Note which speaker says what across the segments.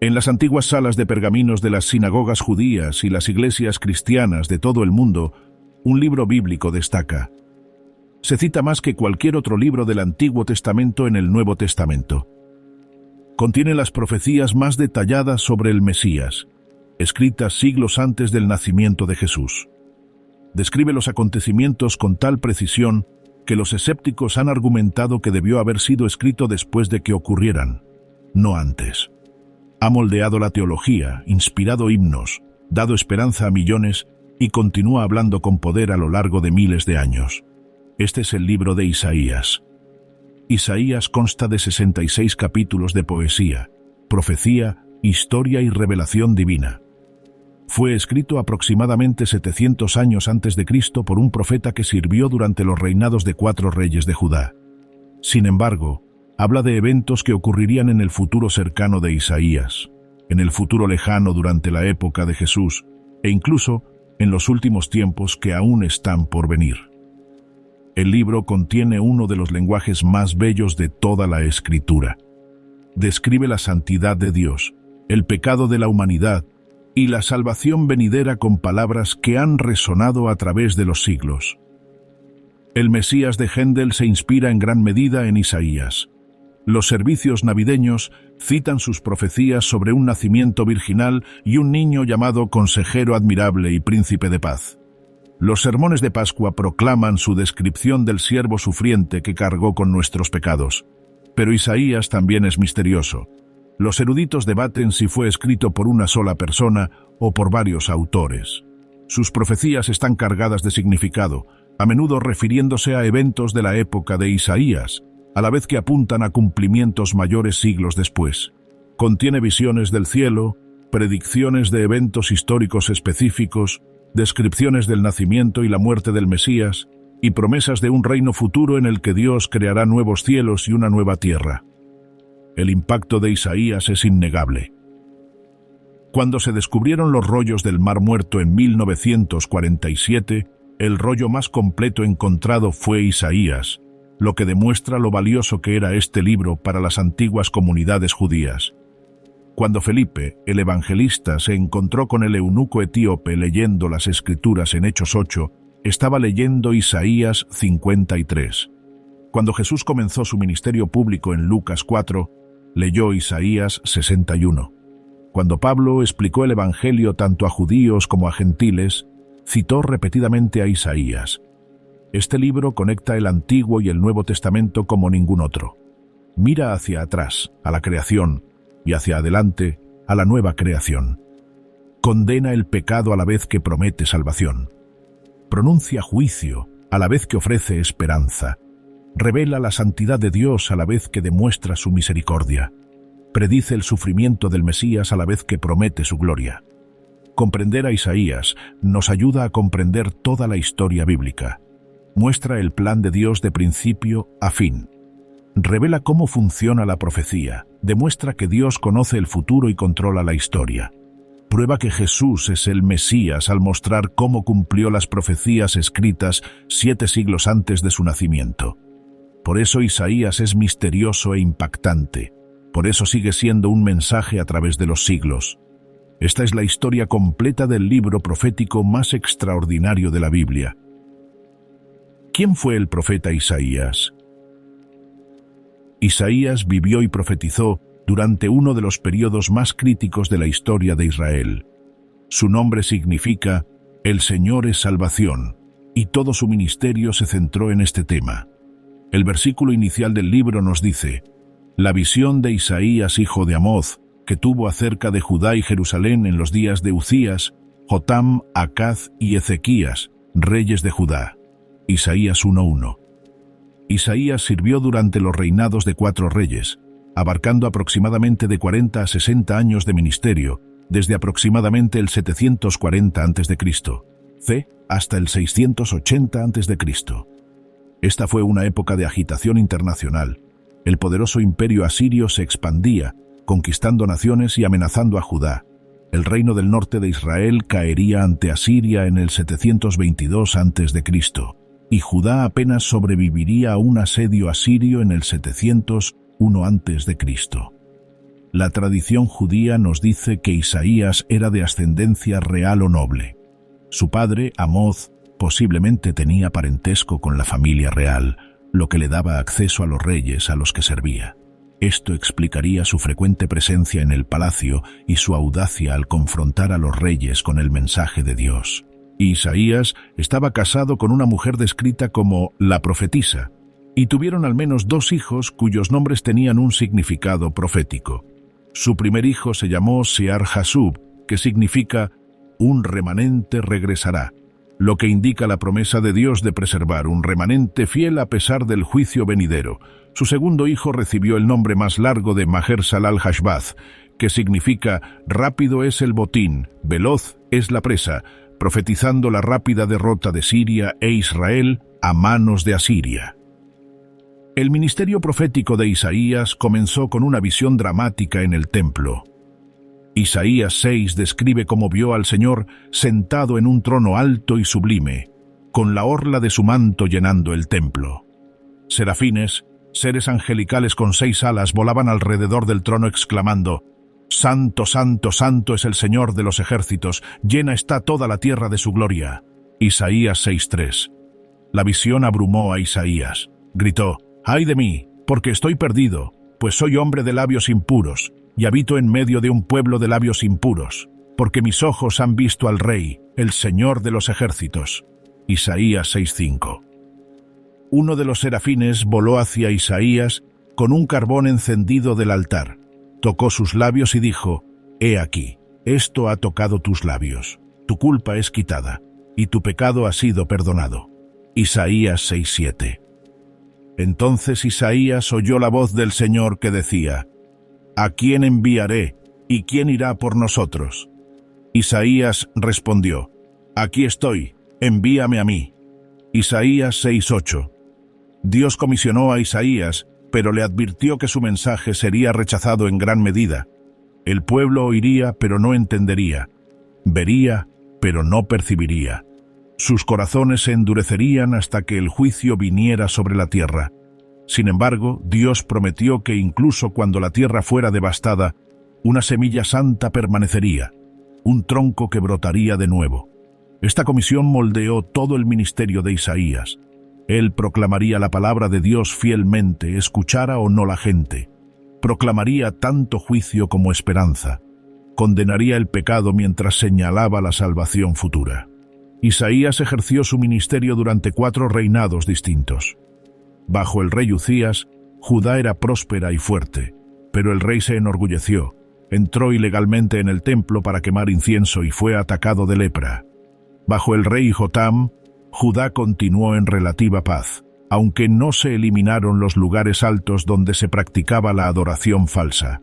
Speaker 1: En las antiguas salas de pergaminos de las sinagogas judías y las iglesias cristianas de todo el mundo, un libro bíblico destaca. Se cita más que cualquier otro libro del Antiguo Testamento en el Nuevo Testamento. Contiene las profecías más detalladas sobre el Mesías, escritas siglos antes del nacimiento de Jesús. Describe los acontecimientos con tal precisión que los escépticos han argumentado que debió haber sido escrito después de que ocurrieran, no antes. Ha moldeado la teología, inspirado himnos, dado esperanza a millones y continúa hablando con poder a lo largo de miles de años. Este es el libro de Isaías. Isaías consta de 66 capítulos de poesía, profecía, historia y revelación divina. Fue escrito aproximadamente 700 años antes de Cristo por un profeta que sirvió durante los reinados de 4 reyes de Judá. Sin embargo, habla de eventos que ocurrirían en el futuro cercano de Isaías, en el futuro lejano durante la época de Jesús, e incluso en los últimos tiempos que aún están por venir. El libro contiene uno de los lenguajes más bellos de toda la Escritura. Describe la santidad de Dios, el pecado de la humanidad y la salvación venidera con palabras que han resonado a través de los siglos. El Mesías de Händel se inspira en gran medida en Isaías. Los servicios navideños citan sus profecías sobre un nacimiento virginal y un niño llamado Consejero Admirable y Príncipe de Paz. Los sermones de Pascua proclaman su descripción del siervo sufriente que cargó con nuestros pecados. Pero Isaías también es misterioso. Los eruditos debaten si fue escrito por una sola persona o por varios autores. Sus profecías están cargadas de significado, a menudo refiriéndose a eventos de la época de Isaías, a la vez que apuntan a cumplimientos mayores siglos después. Contiene visiones del cielo, predicciones de eventos históricos específicos, descripciones del nacimiento y la muerte del Mesías, y promesas de un reino futuro en el que Dios creará nuevos cielos y una nueva tierra. El impacto de Isaías es innegable. Cuando se descubrieron los rollos del Mar Muerto en 1947, el rollo más completo encontrado fue Isaías, lo que demuestra lo valioso que era este libro para las antiguas comunidades judías. Cuando Felipe, el evangelista, se encontró con el eunuco etíope leyendo las Escrituras en Hechos 8, estaba leyendo Isaías 53. Cuando Jesús comenzó su ministerio público en Lucas 4, leyó Isaías 61. Cuando Pablo explicó el Evangelio tanto a judíos como a gentiles, citó repetidamente a Isaías. Este libro conecta el Antiguo y el Nuevo Testamento como ningún otro. Mira hacia atrás, a la creación, y hacia adelante, a la nueva creación. Condena el pecado a la vez que promete salvación. Pronuncia juicio a la vez que ofrece esperanza. Revela la santidad de Dios a la vez que demuestra su misericordia. Predice el sufrimiento del Mesías a la vez que promete su gloria. Comprender a Isaías nos ayuda a comprender toda la historia bíblica. Muestra el plan de Dios de principio a fin. Revela cómo funciona la profecía. Demuestra que Dios conoce el futuro y controla la historia. Prueba que Jesús es el Mesías al mostrar cómo cumplió las profecías escritas 7 siglos antes de su nacimiento. Por eso Isaías es misterioso e impactante. Por eso sigue siendo un mensaje a través de los siglos. Esta es la historia completa del libro profético más extraordinario de la Biblia. ¿Quién fue el profeta Isaías? Isaías vivió y profetizó durante uno de los periodos más críticos de la historia de Israel. Su nombre significa «El Señor es salvación», y todo su ministerio se centró en este tema. El versículo inicial del libro nos dice: «La visión de Isaías, hijo de Amoz, que tuvo acerca de Judá y Jerusalén en los días de Uzías, Jotam, Acaz y Ezequías, reyes de Judá». Isaías 1:1. Isaías sirvió durante los reinados de 4 reyes, abarcando aproximadamente de 40 a 60 años de ministerio, desde aproximadamente el 740 a.C., hasta el 680 a.C. Esta fue una época de agitación internacional. El poderoso imperio asirio se expandía, conquistando naciones y amenazando a Judá. El reino del norte de Israel caería ante Asiria en el 722 a.C., y Judá apenas sobreviviría a un asedio asirio en el 701 a.C. La tradición judía nos dice que Isaías era de ascendencia real o noble. Su padre, Amoz, posiblemente tenía parentesco con la familia real, lo que le daba acceso a los reyes a los que servía. Esto explicaría su frecuente presencia en el palacio y su audacia al confrontar a los reyes con el mensaje de Dios. Isaías estaba casado con una mujer descrita como la profetisa, y tuvieron al menos 2 hijos cuyos nombres tenían un significado profético. Su primer hijo se llamó Sear-Jasub, que significa un remanente regresará, lo que indica la promesa de Dios de preservar un remanente fiel a pesar del juicio venidero. Su segundo hijo recibió el nombre más largo de Maher-Shalal-Hashbaz, que significa rápido es el botín, veloz es la presa, profetizando la rápida derrota de Siria e Israel a manos de Asiria. El ministerio profético de Isaías comenzó con una visión dramática en el templo. Isaías 6 describe cómo vio al Señor sentado en un trono alto y sublime, con la orla de su manto llenando el templo. Serafines, seres angelicales con 6 alas, volaban alrededor del trono exclamando: «Santo, santo, santo es el Señor de los ejércitos, llena está toda la tierra de su gloria». Isaías 6:3. La visión abrumó a Isaías. Gritó: «¡Ay de mí, porque estoy perdido, pues soy hombre de labios impuros, y habito en medio de un pueblo de labios impuros, porque mis ojos han visto al Rey, el Señor de los ejércitos». Isaías 6:5. Uno de los serafines voló hacia Isaías con un carbón encendido del altar. Tocó sus labios y dijo: «He aquí, esto ha tocado tus labios, tu culpa es quitada, y tu pecado ha sido perdonado». Isaías 6:7. Entonces Isaías oyó la voz del Señor que decía: «¿A quién enviaré, y quién irá por nosotros?» Isaías respondió: «Aquí estoy, envíame a mí». Isaías 6:8. Dios comisionó a Isaías, pero le advirtió que su mensaje sería rechazado en gran medida. El pueblo oiría, pero no entendería. Vería, pero no percibiría. Sus corazones se endurecerían hasta que el juicio viniera sobre la tierra. Sin embargo, Dios prometió que incluso cuando la tierra fuera devastada, una semilla santa permanecería, un tronco que brotaría de nuevo. Esta comisión moldeó todo el ministerio de Isaías. Él proclamaría la palabra de Dios fielmente, escuchara o no la gente. Proclamaría tanto juicio como esperanza. Condenaría el pecado mientras señalaba la salvación futura. Isaías ejerció su ministerio durante 4 reinados distintos. Bajo el rey Uzías, Judá era próspera y fuerte, pero el rey se enorgulleció, entró ilegalmente en el templo para quemar incienso y fue atacado de lepra. Bajo el rey Jotam, Judá continuó en relativa paz, aunque no se eliminaron los lugares altos donde se practicaba la adoración falsa.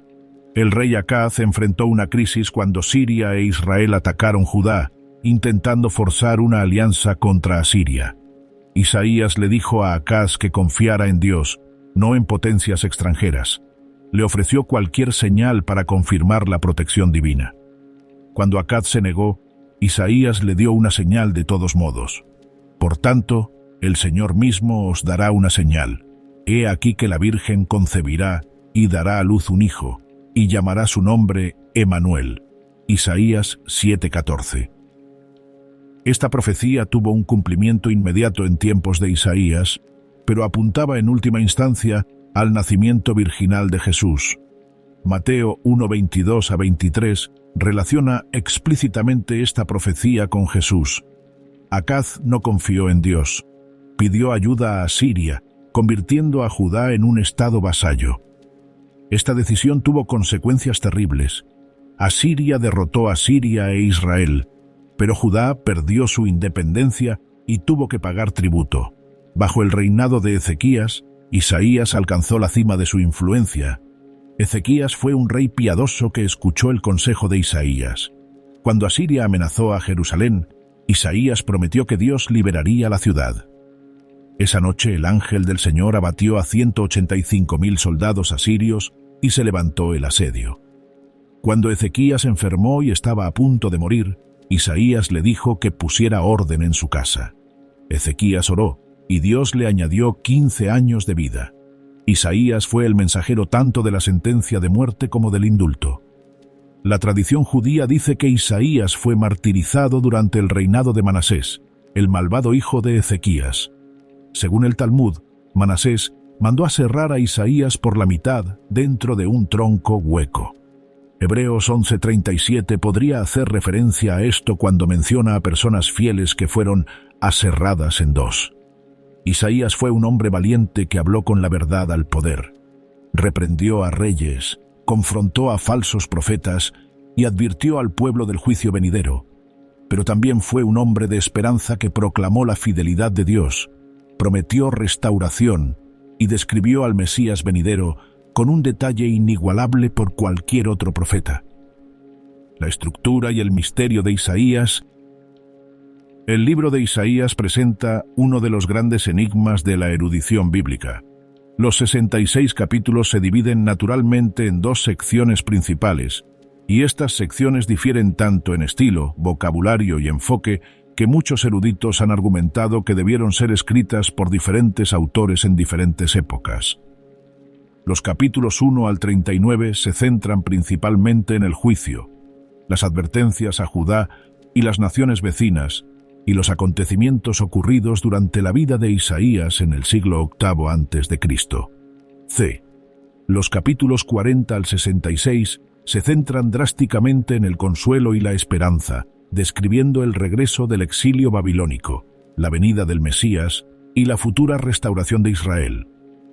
Speaker 1: El rey Acaz enfrentó una crisis cuando Siria e Israel atacaron Judá, intentando forzar una alianza contra Asiria. Isaías le dijo a Acaz que confiara en Dios, no en potencias extranjeras. Le ofreció cualquier señal para confirmar la protección divina. Cuando Acaz se negó, Isaías le dio una señal de todos modos. Por tanto, el Señor mismo os dará una señal. He aquí que la Virgen concebirá y dará a luz un hijo, y llamará su nombre Emanuel. Isaías 7:14. Esta profecía tuvo un cumplimiento inmediato en tiempos de Isaías, pero apuntaba en última instancia al nacimiento virginal de Jesús. Mateo 1:22-23 relaciona explícitamente esta profecía con Jesús. Acaz no confió en Dios. Pidió ayuda a Asiria, convirtiendo a Judá en un estado vasallo. Esta decisión tuvo consecuencias terribles. Asiria derrotó a Siria e Israel, pero Judá perdió su independencia y tuvo que pagar tributo. Bajo el reinado de Ezequías, Isaías alcanzó la cima de su influencia. Ezequías fue un rey piadoso que escuchó el consejo de Isaías. Cuando Asiria amenazó a Jerusalén, Isaías prometió que Dios liberaría la ciudad. Esa noche el ángel del Señor abatió a 185.000 soldados asirios y se levantó el asedio. Cuando Ezequías enfermó y estaba a punto de morir, Isaías le dijo que pusiera orden en su casa. Ezequías oró, y Dios le añadió 15 años de vida. Isaías fue el mensajero tanto de la sentencia de muerte como del indulto. La tradición judía dice que Isaías fue martirizado durante el reinado de Manasés, el malvado hijo de Ezequías. Según el Talmud, Manasés mandó a serrar a Isaías por la mitad dentro de un tronco hueco. Hebreos 11:37 podría hacer referencia a esto cuando menciona a personas fieles que fueron aserradas en dos. Isaías fue un hombre valiente que habló con la verdad al poder. Reprendió a reyes, confrontó a falsos profetas y advirtió al pueblo del juicio venidero. Pero también fue un hombre de esperanza que proclamó la fidelidad de Dios, prometió restauración y describió al Mesías venidero con un detalle inigualable por cualquier otro profeta. La estructura y el misterio de Isaías. El libro de Isaías presenta uno de los grandes enigmas de la erudición bíblica. Los 66 capítulos se dividen naturalmente en dos secciones principales, y estas secciones difieren tanto en estilo, vocabulario y enfoque que muchos eruditos han argumentado que debieron ser escritas por diferentes autores en diferentes épocas. Los capítulos 1 al 39 se centran principalmente en el juicio, las advertencias a Judá y las naciones vecinas, y los acontecimientos ocurridos durante la vida de Isaías en el siglo VIII a.C. C. Los capítulos 40 al 66 se centran drásticamente en el consuelo y la esperanza, describiendo el regreso del exilio babilónico, la venida del Mesías y la futura restauración de Israel.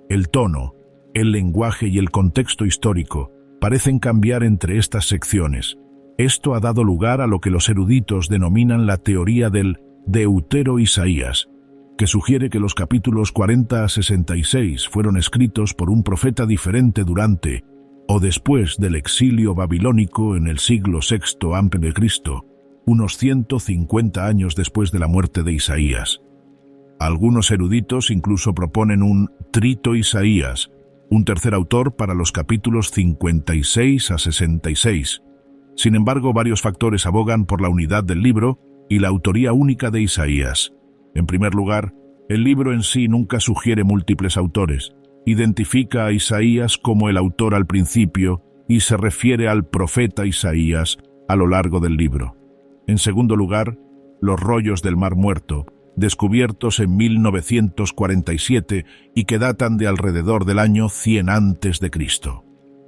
Speaker 1: El tono, el lenguaje y el contexto histórico parecen cambiar entre estas secciones. Esto ha dado lugar a lo que los eruditos denominan la teoría del Deutero-Isaías, que sugiere que los capítulos 40 a 66 fueron escritos por un profeta diferente durante o después del exilio babilónico en el siglo VI a.C., unos 150 años después de la muerte de Isaías. Algunos eruditos incluso proponen un Trito Isaías, un tercer autor para los capítulos 56 a 66. Sin embargo, varios factores abogan por la unidad del libro y la autoría única de Isaías. En primer lugar, el libro en sí nunca sugiere múltiples autores. Identifica a Isaías como el autor al principio y se refiere al profeta Isaías a lo largo del libro. En segundo lugar, los rollos del Mar Muerto, descubiertos en 1947 y que datan de alrededor del año 100 a.C.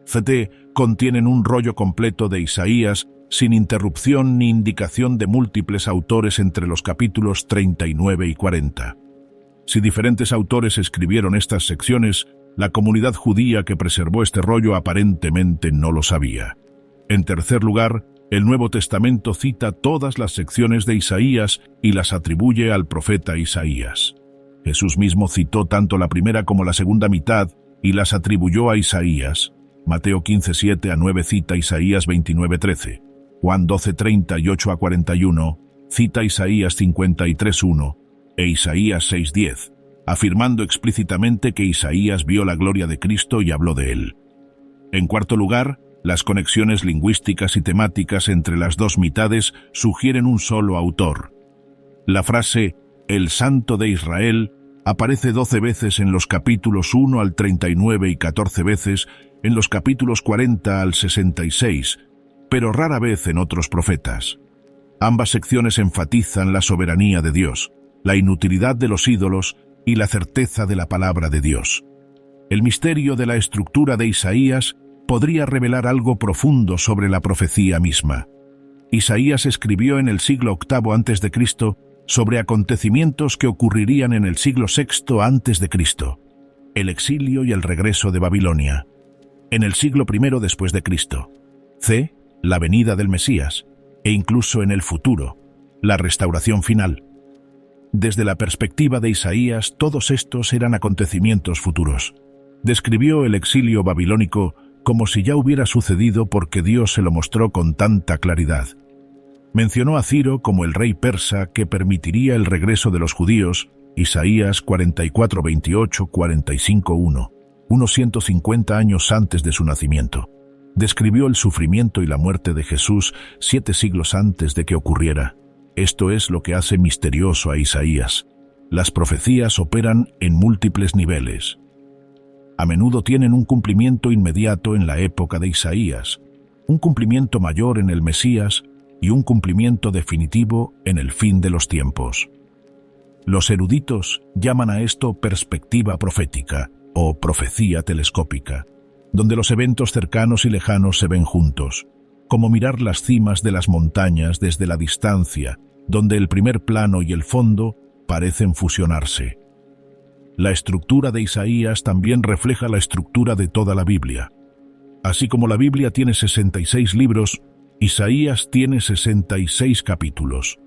Speaker 1: CT contienen un rollo completo de Isaías sin interrupción ni indicación de múltiples autores entre los capítulos 39 y 40. Si diferentes autores escribieron estas secciones, la comunidad judía que preservó este rollo aparentemente no lo sabía. En tercer lugar, el Nuevo Testamento cita todas las secciones de Isaías y las atribuye al profeta Isaías. Jesús mismo citó tanto la primera como la segunda mitad y las atribuyó a Isaías. Mateo 15:7 a 9 cita Isaías 29:13. Juan 12:38 a 41 cita Isaías 53:1 e Isaías 6:10, afirmando explícitamente que Isaías vio la gloria de Cristo y habló de él. En cuarto lugar, las conexiones lingüísticas y temáticas entre las dos mitades sugieren un solo autor. La frase «El Santo de Israel» aparece 12 veces en los capítulos 1 al 39 y 14 veces en los capítulos 40 al 66, pero rara vez en otros profetas. Ambas secciones enfatizan la soberanía de Dios, la inutilidad de los ídolos y la certeza de la palabra de Dios. El misterio de la estructura de Isaías podría revelar algo profundo sobre la profecía misma. Isaías escribió en el siglo VIII a.C. sobre acontecimientos que ocurrirían en el siglo VI a.C., el exilio y el regreso de Babilonia. En el siglo I después de Cristo, c. la venida del Mesías, e incluso en el futuro, la restauración final. Desde la perspectiva de Isaías, todos estos eran acontecimientos futuros. Describió el exilio babilónico como si ya hubiera sucedido porque Dios se lo mostró con tanta claridad. Mencionó a Ciro como el rey persa que permitiría el regreso de los judíos, Isaías 44:28, 45:1, unos 150 años antes de su nacimiento. Describió el sufrimiento y la muerte de Jesús 7 siglos antes de que ocurriera. Esto es lo que hace misterioso a Isaías. Las profecías operan en múltiples niveles. a menudo tienen un cumplimiento inmediato en la época de Isaías, un cumplimiento mayor en el Mesías y un cumplimiento definitivo en el fin de los tiempos. Los eruditos llaman a esto perspectiva profética o profecía telescópica, donde los eventos cercanos y lejanos se ven juntos, como mirar las cimas de las montañas desde la distancia, donde el primer plano y el fondo parecen fusionarse. La estructura de Isaías también refleja la estructura de toda la Biblia. Así como la Biblia tiene 66 libros, Isaías tiene 66 capítulos.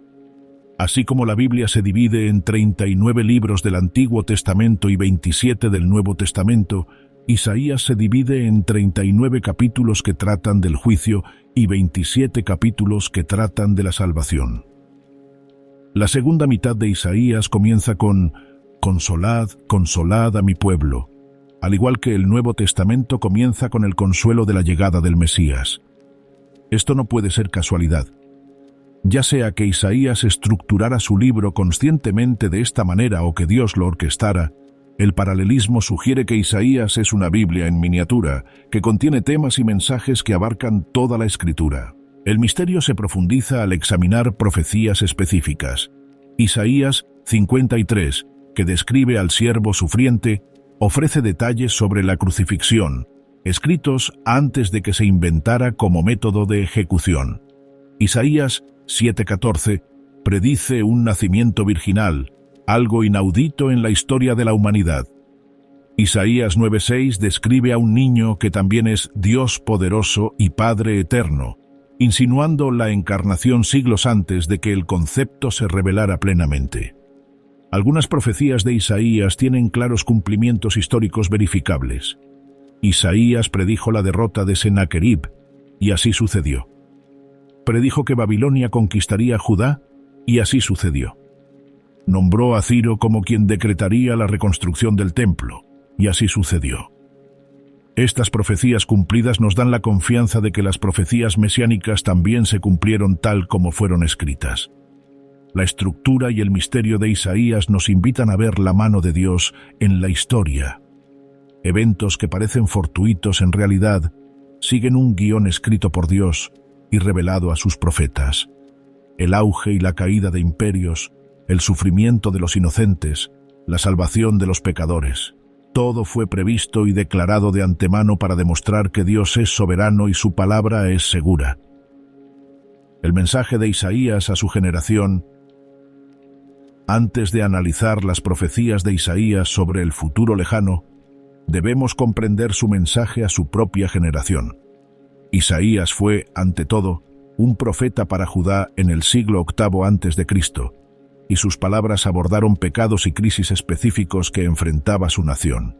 Speaker 1: Así como la Biblia se divide en 39 libros del Antiguo Testamento y 27 del Nuevo Testamento, Isaías se divide en 39 capítulos que tratan del juicio y 27 capítulos que tratan de la salvación. La segunda mitad de Isaías comienza con «Consolad, consolad a mi pueblo», al igual que el Nuevo Testamento comienza con el consuelo de la llegada del Mesías. Esto no puede ser casualidad. Ya sea que Isaías estructurara su libro conscientemente de esta manera o que Dios lo orquestara, el paralelismo sugiere que Isaías es una Biblia en miniatura, que contiene temas y mensajes que abarcan toda la Escritura. El misterio se profundiza al examinar profecías específicas. Isaías 53, que describe al siervo sufriente, ofrece detalles sobre la crucifixión, escritos antes de que se inventara como método de ejecución. Isaías 7:14 predice un nacimiento virginal, algo inaudito en la historia de la humanidad. Isaías 9:6 describe a un niño que también es Dios poderoso y Padre eterno, insinuando la encarnación siglos antes de que el concepto se revelara plenamente. Algunas profecías de Isaías tienen claros cumplimientos históricos verificables. Isaías predijo la derrota de Sennacherib, y así sucedió. Predijo que Babilonia conquistaría Judá, y así sucedió. Nombró a Ciro como quien decretaría la reconstrucción del templo, y así sucedió. Estas profecías cumplidas nos dan la confianza de que las profecías mesiánicas también se cumplieron tal como fueron escritas. La estructura y el misterio de Isaías nos invitan a ver la mano de Dios en la historia. Eventos que parecen fortuitos en realidad siguen un guión escrito por Dios y revelado a sus profetas. El auge y la caída de imperios, el sufrimiento de los inocentes, la salvación de los pecadores. Todo fue previsto y declarado de antemano para demostrar que Dios es soberano y su palabra es segura. El mensaje de Isaías a su generación. Antes de analizar las profecías de Isaías sobre el futuro lejano, debemos comprender su mensaje a su propia generación. Isaías fue, ante todo, un profeta para Judá en el siglo VIII a.C., y sus palabras abordaron pecados y crisis específicos que enfrentaba su nación.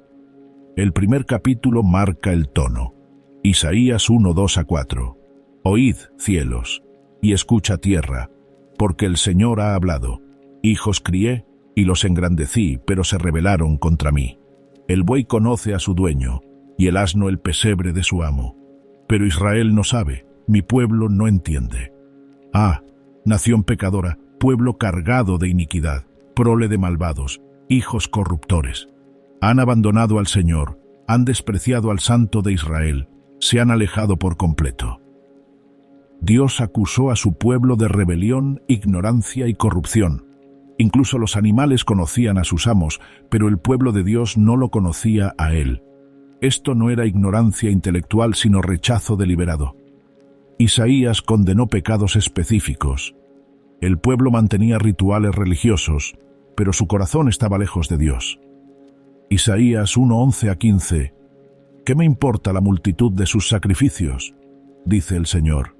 Speaker 1: El primer capítulo marca el tono. Isaías 1:2-4. Oíd, cielos, y escucha tierra, porque el Señor ha hablado. Hijos crié y los engrandecí, pero se rebelaron contra mí. El buey conoce a su dueño, y el asno el pesebre de su amo. Pero Israel no sabe, mi pueblo no entiende. Ah, nación pecadora, pueblo cargado de iniquidad, prole de malvados, hijos corruptores. Han abandonado al Señor, han despreciado al Santo de Israel, se han alejado por completo. Dios acusó a su pueblo de rebelión, ignorancia y corrupción. Incluso los animales conocían a sus amos, pero el pueblo de Dios no lo conocía a él. Esto no era ignorancia intelectual, sino rechazo deliberado. Isaías condenó pecados específicos. El pueblo mantenía rituales religiosos, pero su corazón estaba lejos de Dios. Isaías 1:11-15. ¿Qué me importa la multitud de sus sacrificios?, dice el Señor.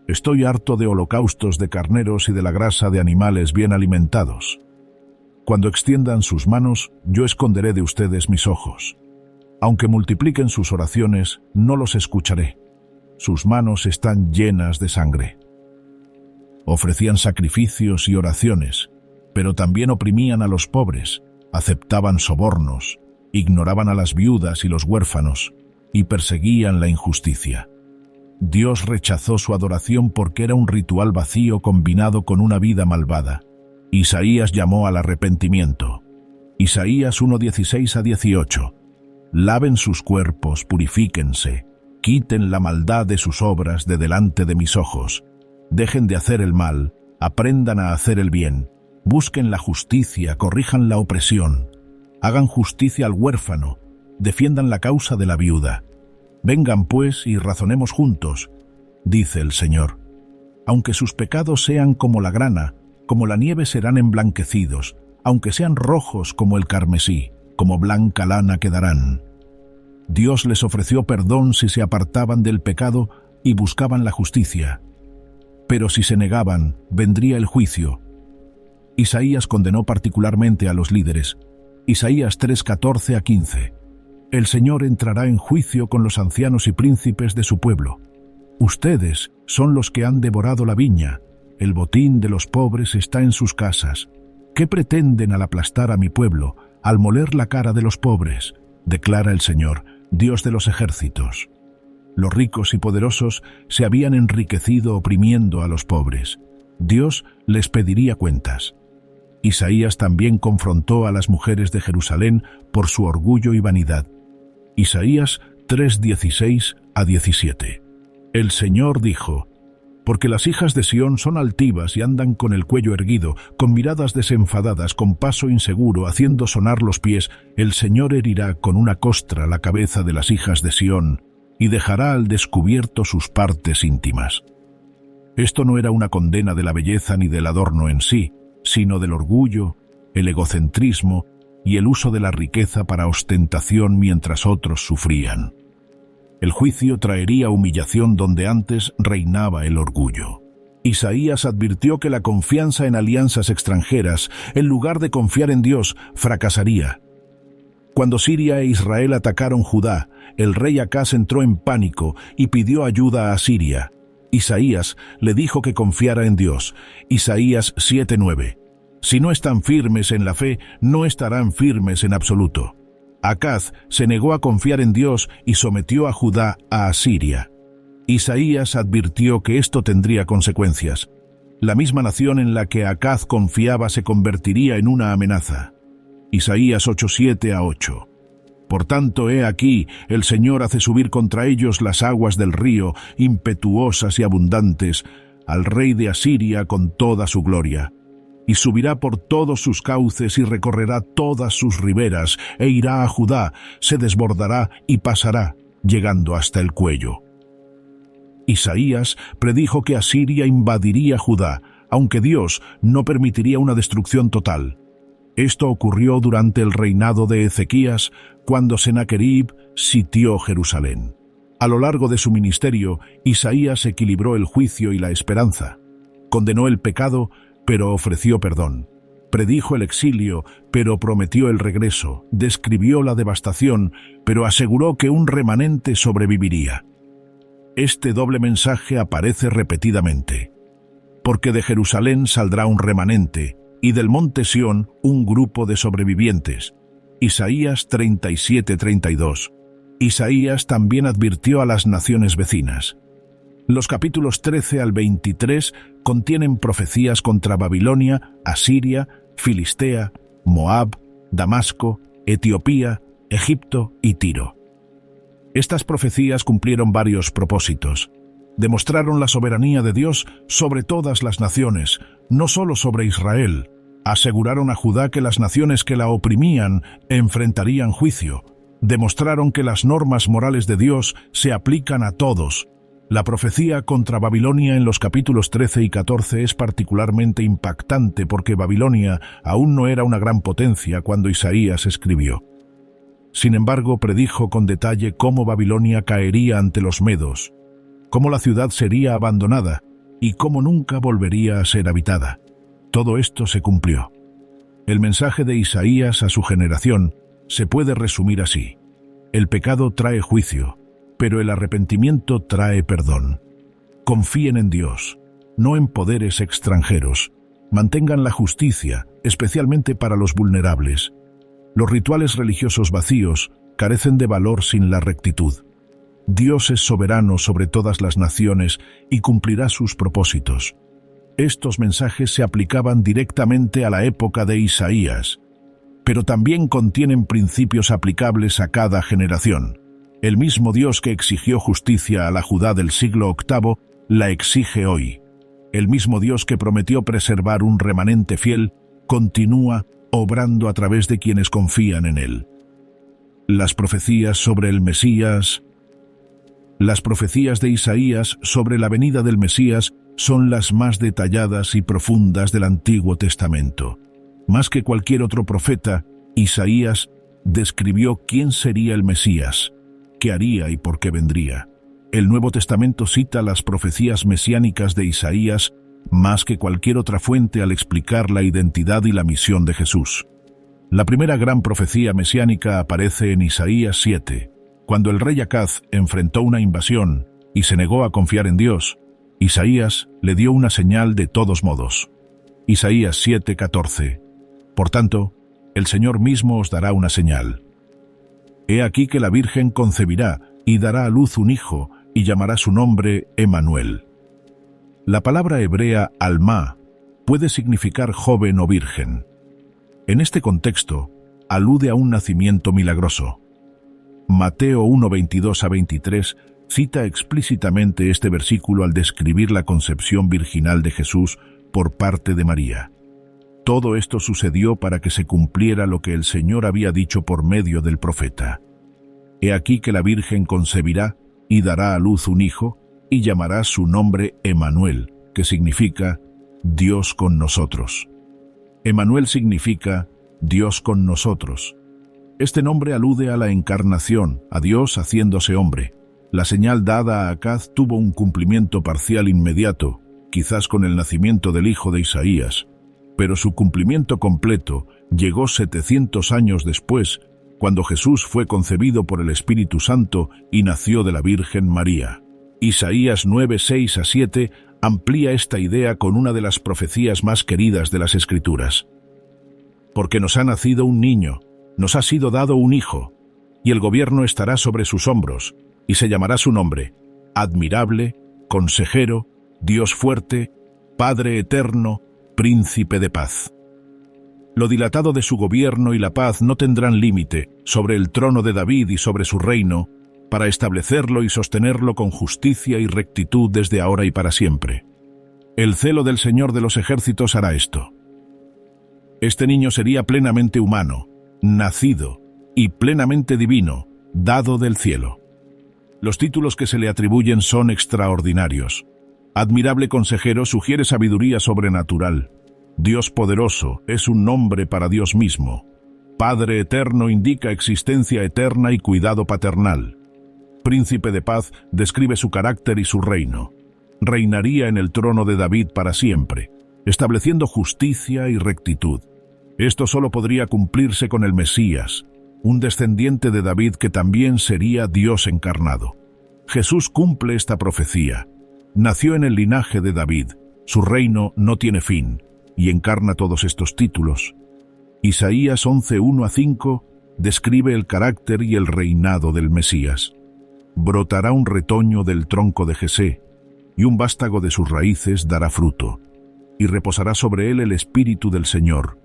Speaker 1: Estoy harto de holocaustos de carneros y de la grasa de animales bien alimentados. Cuando extiendan sus manos, yo esconderé de ustedes mis ojos. Aunque multipliquen sus oraciones, no los escucharé. Sus manos están llenas de sangre. Ofrecían sacrificios y oraciones, pero también oprimían a los pobres, aceptaban sobornos, ignoraban a las viudas y los huérfanos, y perseguían la injusticia. Dios rechazó su adoración porque era un ritual vacío combinado con una vida malvada. Isaías llamó al arrepentimiento. Isaías 1:16-18. Laven sus cuerpos, purifíquense, quiten la maldad de sus obras de delante de mis ojos. Dejen de hacer el mal, aprendan a hacer el bien. Busquen la justicia, corrijan la opresión. Hagan justicia al huérfano, defiendan la causa de la viuda. Vengan pues y razonemos juntos, dice el Señor. Aunque sus pecados sean como la grana, como la nieve serán emblanquecidos, aunque sean rojos como el carmesí, como blanca lana quedarán. Dios les ofreció perdón si se apartaban del pecado y buscaban la justicia. Pero si se negaban, vendría el juicio. Isaías condenó particularmente a los líderes. Isaías 3:14-15. El Señor entrará en juicio con los ancianos y príncipes de su pueblo. Ustedes son los que han devorado la viña. El botín de los pobres está en sus casas. ¿Qué pretenden al aplastar a mi pueblo, al moler la cara de los pobres? Declara el Señor, Dios de los ejércitos. Los ricos y poderosos se habían enriquecido oprimiendo a los pobres. Dios les pediría cuentas. Isaías también confrontó a las mujeres de Jerusalén por su orgullo y vanidad. Isaías 3:16-17. El Señor dijo: porque las hijas de Sión son altivas y andan con el cuello erguido, con miradas desenfadadas, con paso inseguro, haciendo sonar los pies, el Señor herirá con una costra la cabeza de las hijas de Sión y dejará al descubierto sus partes íntimas. Esto no era una condena de la belleza ni del adorno en sí, sino del orgullo, el egocentrismo y el uso de la riqueza para ostentación mientras otros sufrían. El juicio traería humillación donde antes reinaba el orgullo. Isaías advirtió que la confianza en alianzas extranjeras, en lugar de confiar en Dios, fracasaría. Cuando Siria e Israel atacaron Judá, el rey Acaz entró en pánico y pidió ayuda a Siria. Isaías le dijo que confiara en Dios. Isaías 7:9. Si no están firmes en la fe, no estarán firmes en absoluto. Acaz se negó a confiar en Dios y sometió a Judá a Asiria. Isaías advirtió que esto tendría consecuencias. La misma nación en la que Acaz confiaba se convertiría en una amenaza. Isaías 8:7-8. Por tanto, he aquí, el Señor hace subir contra ellos las aguas del río, impetuosas y abundantes, al rey de Asiria con toda su gloria. Y subirá por todos sus cauces y recorrerá todas sus riberas, e irá a Judá, se desbordará y pasará, llegando hasta el cuello. Isaías predijo que Asiria invadiría Judá, aunque Dios no permitiría una destrucción total. Esto ocurrió durante el reinado de Ezequías, cuando Sennacherib sitió Jerusalén. A lo largo de su ministerio, Isaías equilibró el juicio y la esperanza. Condenó el pecado, pero ofreció perdón. Predijo el exilio, pero prometió el regreso. Describió la devastación, pero aseguró que un remanente sobreviviría. Este doble mensaje aparece repetidamente. Porque de Jerusalén saldrá un remanente, y del monte Sión un grupo de sobrevivientes. Isaías 37:32. Isaías también advirtió a las naciones vecinas. Los capítulos 13 al 23 contienen profecías contra Babilonia, Asiria, Filistea, Moab, Damasco, Etiopía, Egipto y Tiro. Estas profecías cumplieron varios propósitos. Demostraron la soberanía de Dios sobre todas las naciones, no solo sobre Israel. Aseguraron a Judá que las naciones que la oprimían enfrentarían juicio. Demostraron que las normas morales de Dios se aplican a todos. La profecía contra Babilonia en los capítulos 13 y 14 es particularmente impactante porque Babilonia aún no era una gran potencia cuando Isaías escribió. Sin embargo, predijo con detalle cómo Babilonia caería ante los medos, cómo la ciudad sería abandonada y cómo nunca volvería a ser habitada. Todo esto se cumplió. El mensaje de Isaías a su generación se puede resumir así: el pecado trae juicio, pero el arrepentimiento trae perdón. Confíen en Dios, no en poderes extranjeros. Mantengan la justicia, especialmente para los vulnerables. Los rituales religiosos vacíos carecen de valor sin la rectitud. Dios es soberano sobre todas las naciones y cumplirá sus propósitos. Estos mensajes se aplicaban directamente a la época de Isaías. pero también contienen principios aplicables a cada generación. El mismo Dios que exigió justicia a la Judá del siglo VIII la exige hoy. El mismo Dios que prometió preservar un remanente fiel continúa obrando a través de quienes confían en él. Las profecías sobre el Mesías, las profecías de Isaías sobre la venida del Mesías son las más detalladas y profundas del Antiguo Testamento. Más que cualquier otro profeta, Isaías describió quién sería el Mesías, qué haría y por qué vendría. El Nuevo Testamento cita las profecías mesiánicas de Isaías más que cualquier otra fuente al explicar la identidad y la misión de Jesús. La primera gran profecía mesiánica aparece en Isaías 7, cuando el rey Acaz enfrentó una invasión y se negó a confiar en Dios. Isaías le dio una señal de todos modos. Isaías 7:14. Por tanto, el Señor mismo os dará una señal. He aquí que la Virgen concebirá y dará a luz un hijo y llamará su nombre Emmanuel. La palabra hebrea alma puede significar joven o virgen. En este contexto, alude a un nacimiento milagroso. Mateo 1:22-23 cita explícitamente este versículo al describir la concepción virginal de Jesús por parte de María. Todo esto sucedió para que se cumpliera lo que el Señor había dicho por medio del profeta. He aquí que la Virgen concebirá y dará a luz un hijo, y llamará su nombre Emmanuel, que significa Dios con nosotros. Emmanuel significa Dios con nosotros. Este nombre alude a la encarnación, a Dios haciéndose hombre. La señal dada a Acaz tuvo un cumplimiento parcial inmediato, quizás con el nacimiento del hijo de Isaías, pero su cumplimiento completo llegó 700 años después, cuando Jesús fue concebido por el Espíritu Santo y nació de la Virgen María. Isaías 9:6-7 amplía esta idea con una de las profecías más queridas de las Escrituras. Porque nos ha nacido un niño, nos ha sido dado un hijo, y el gobierno estará sobre sus hombros, y se llamará su nombre, Admirable, Consejero, Dios fuerte, Padre eterno, Príncipe de paz. Lo dilatado de su gobierno y la paz no tendrán límite sobre el trono de David y sobre su reino, para establecerlo y sostenerlo con justicia y rectitud desde ahora y para siempre. El celo del Señor de los ejércitos hará esto. Este niño sería plenamente humano, nacido, y plenamente divino, dado del cielo. Los títulos que se le atribuyen son extraordinarios. Admirable consejero sugiere sabiduría sobrenatural. Dios poderoso es un nombre para Dios mismo. Padre eterno indica existencia eterna y cuidado paternal. Príncipe de paz describe su carácter y su reino. Reinaría en el trono de David para siempre, estableciendo justicia y rectitud. Esto solo podría cumplirse con el Mesías, un descendiente de David que también sería Dios encarnado. Jesús cumple esta profecía. Nació en el linaje de David, su reino no tiene fin, y encarna todos estos títulos. Isaías 11:1-5 describe el carácter y el reinado del Mesías. Brotará un retoño del tronco de Jesé, y un vástago de sus raíces dará fruto, y reposará sobre él el Espíritu del Señor,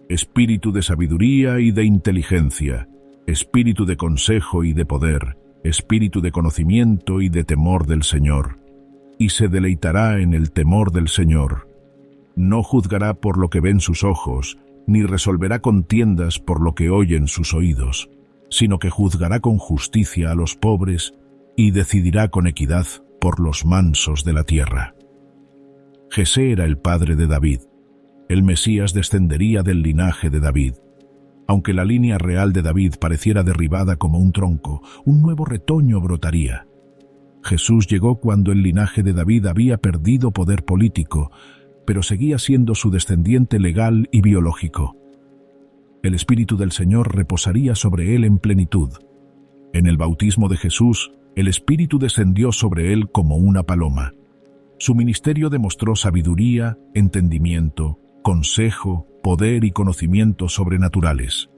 Speaker 1: Espíritu de sabiduría y de inteligencia, Espíritu de consejo y de poder, Espíritu de conocimiento y de temor del Señor, y se deleitará en el temor del Señor. No juzgará por lo que ven sus ojos, ni resolverá contiendas por lo que oyen sus oídos, sino que juzgará con justicia a los pobres y decidirá con equidad por los mansos de la tierra. Jesé era el padre de David. El Mesías descendería del linaje de David. Aunque la línea real de David pareciera derribada como un tronco, un nuevo retoño brotaría. Jesús llegó cuando el linaje de David había perdido poder político, pero seguía siendo su descendiente legal y biológico. El Espíritu del Señor reposaría sobre él en plenitud. En el bautismo de Jesús, el Espíritu descendió sobre él como una paloma. Su ministerio demostró sabiduría, entendimiento, consejo, poder y conocimientos sobrenaturales.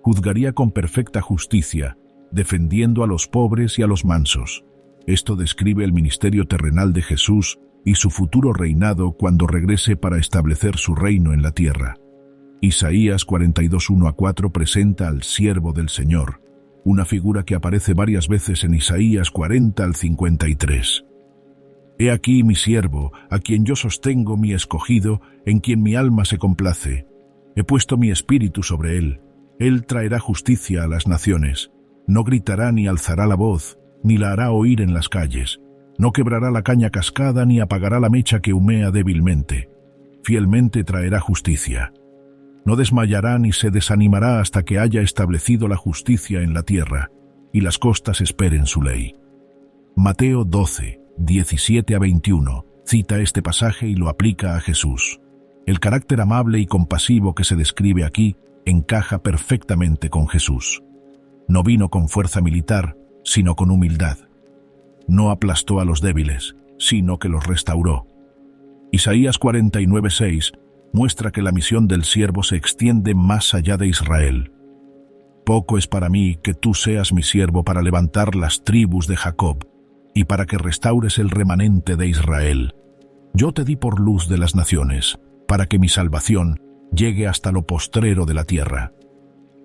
Speaker 1: Juzgaría con perfecta justicia, defendiendo a los pobres y a los mansos. Esto describe el ministerio terrenal de Jesús y su futuro reinado cuando regrese para establecer su reino en la tierra. Isaías 42, 1-4 presenta al siervo del Señor, una figura que aparece varias veces en Isaías 40 al 53. He aquí mi siervo, a quien yo sostengo, mi escogido, en quien mi alma se complace. He puesto mi espíritu sobre él. Él traerá justicia a las naciones. No gritará ni alzará la voz, ni la hará oír en las calles. No quebrará la caña cascada, ni apagará la mecha que humea débilmente. Fielmente traerá justicia. No desmayará ni se desanimará hasta que haya establecido la justicia en la tierra, y las costas esperen su ley. Mateo 12, 17-21, cita este pasaje y lo aplica a Jesús. El carácter amable y compasivo que se describe aquí encaja perfectamente con Jesús. No vino con fuerza militar, sino con humildad. No aplastó a los débiles, sino que los restauró. Isaías 49:6 muestra que la misión del siervo se extiende más allá de Israel. Poco es para mí que tú seas mi siervo para levantar las tribus de Jacob y para que restaures el remanente de Israel. Yo te di por luz de las naciones, para que mi salvación llegue hasta lo postrero de la tierra.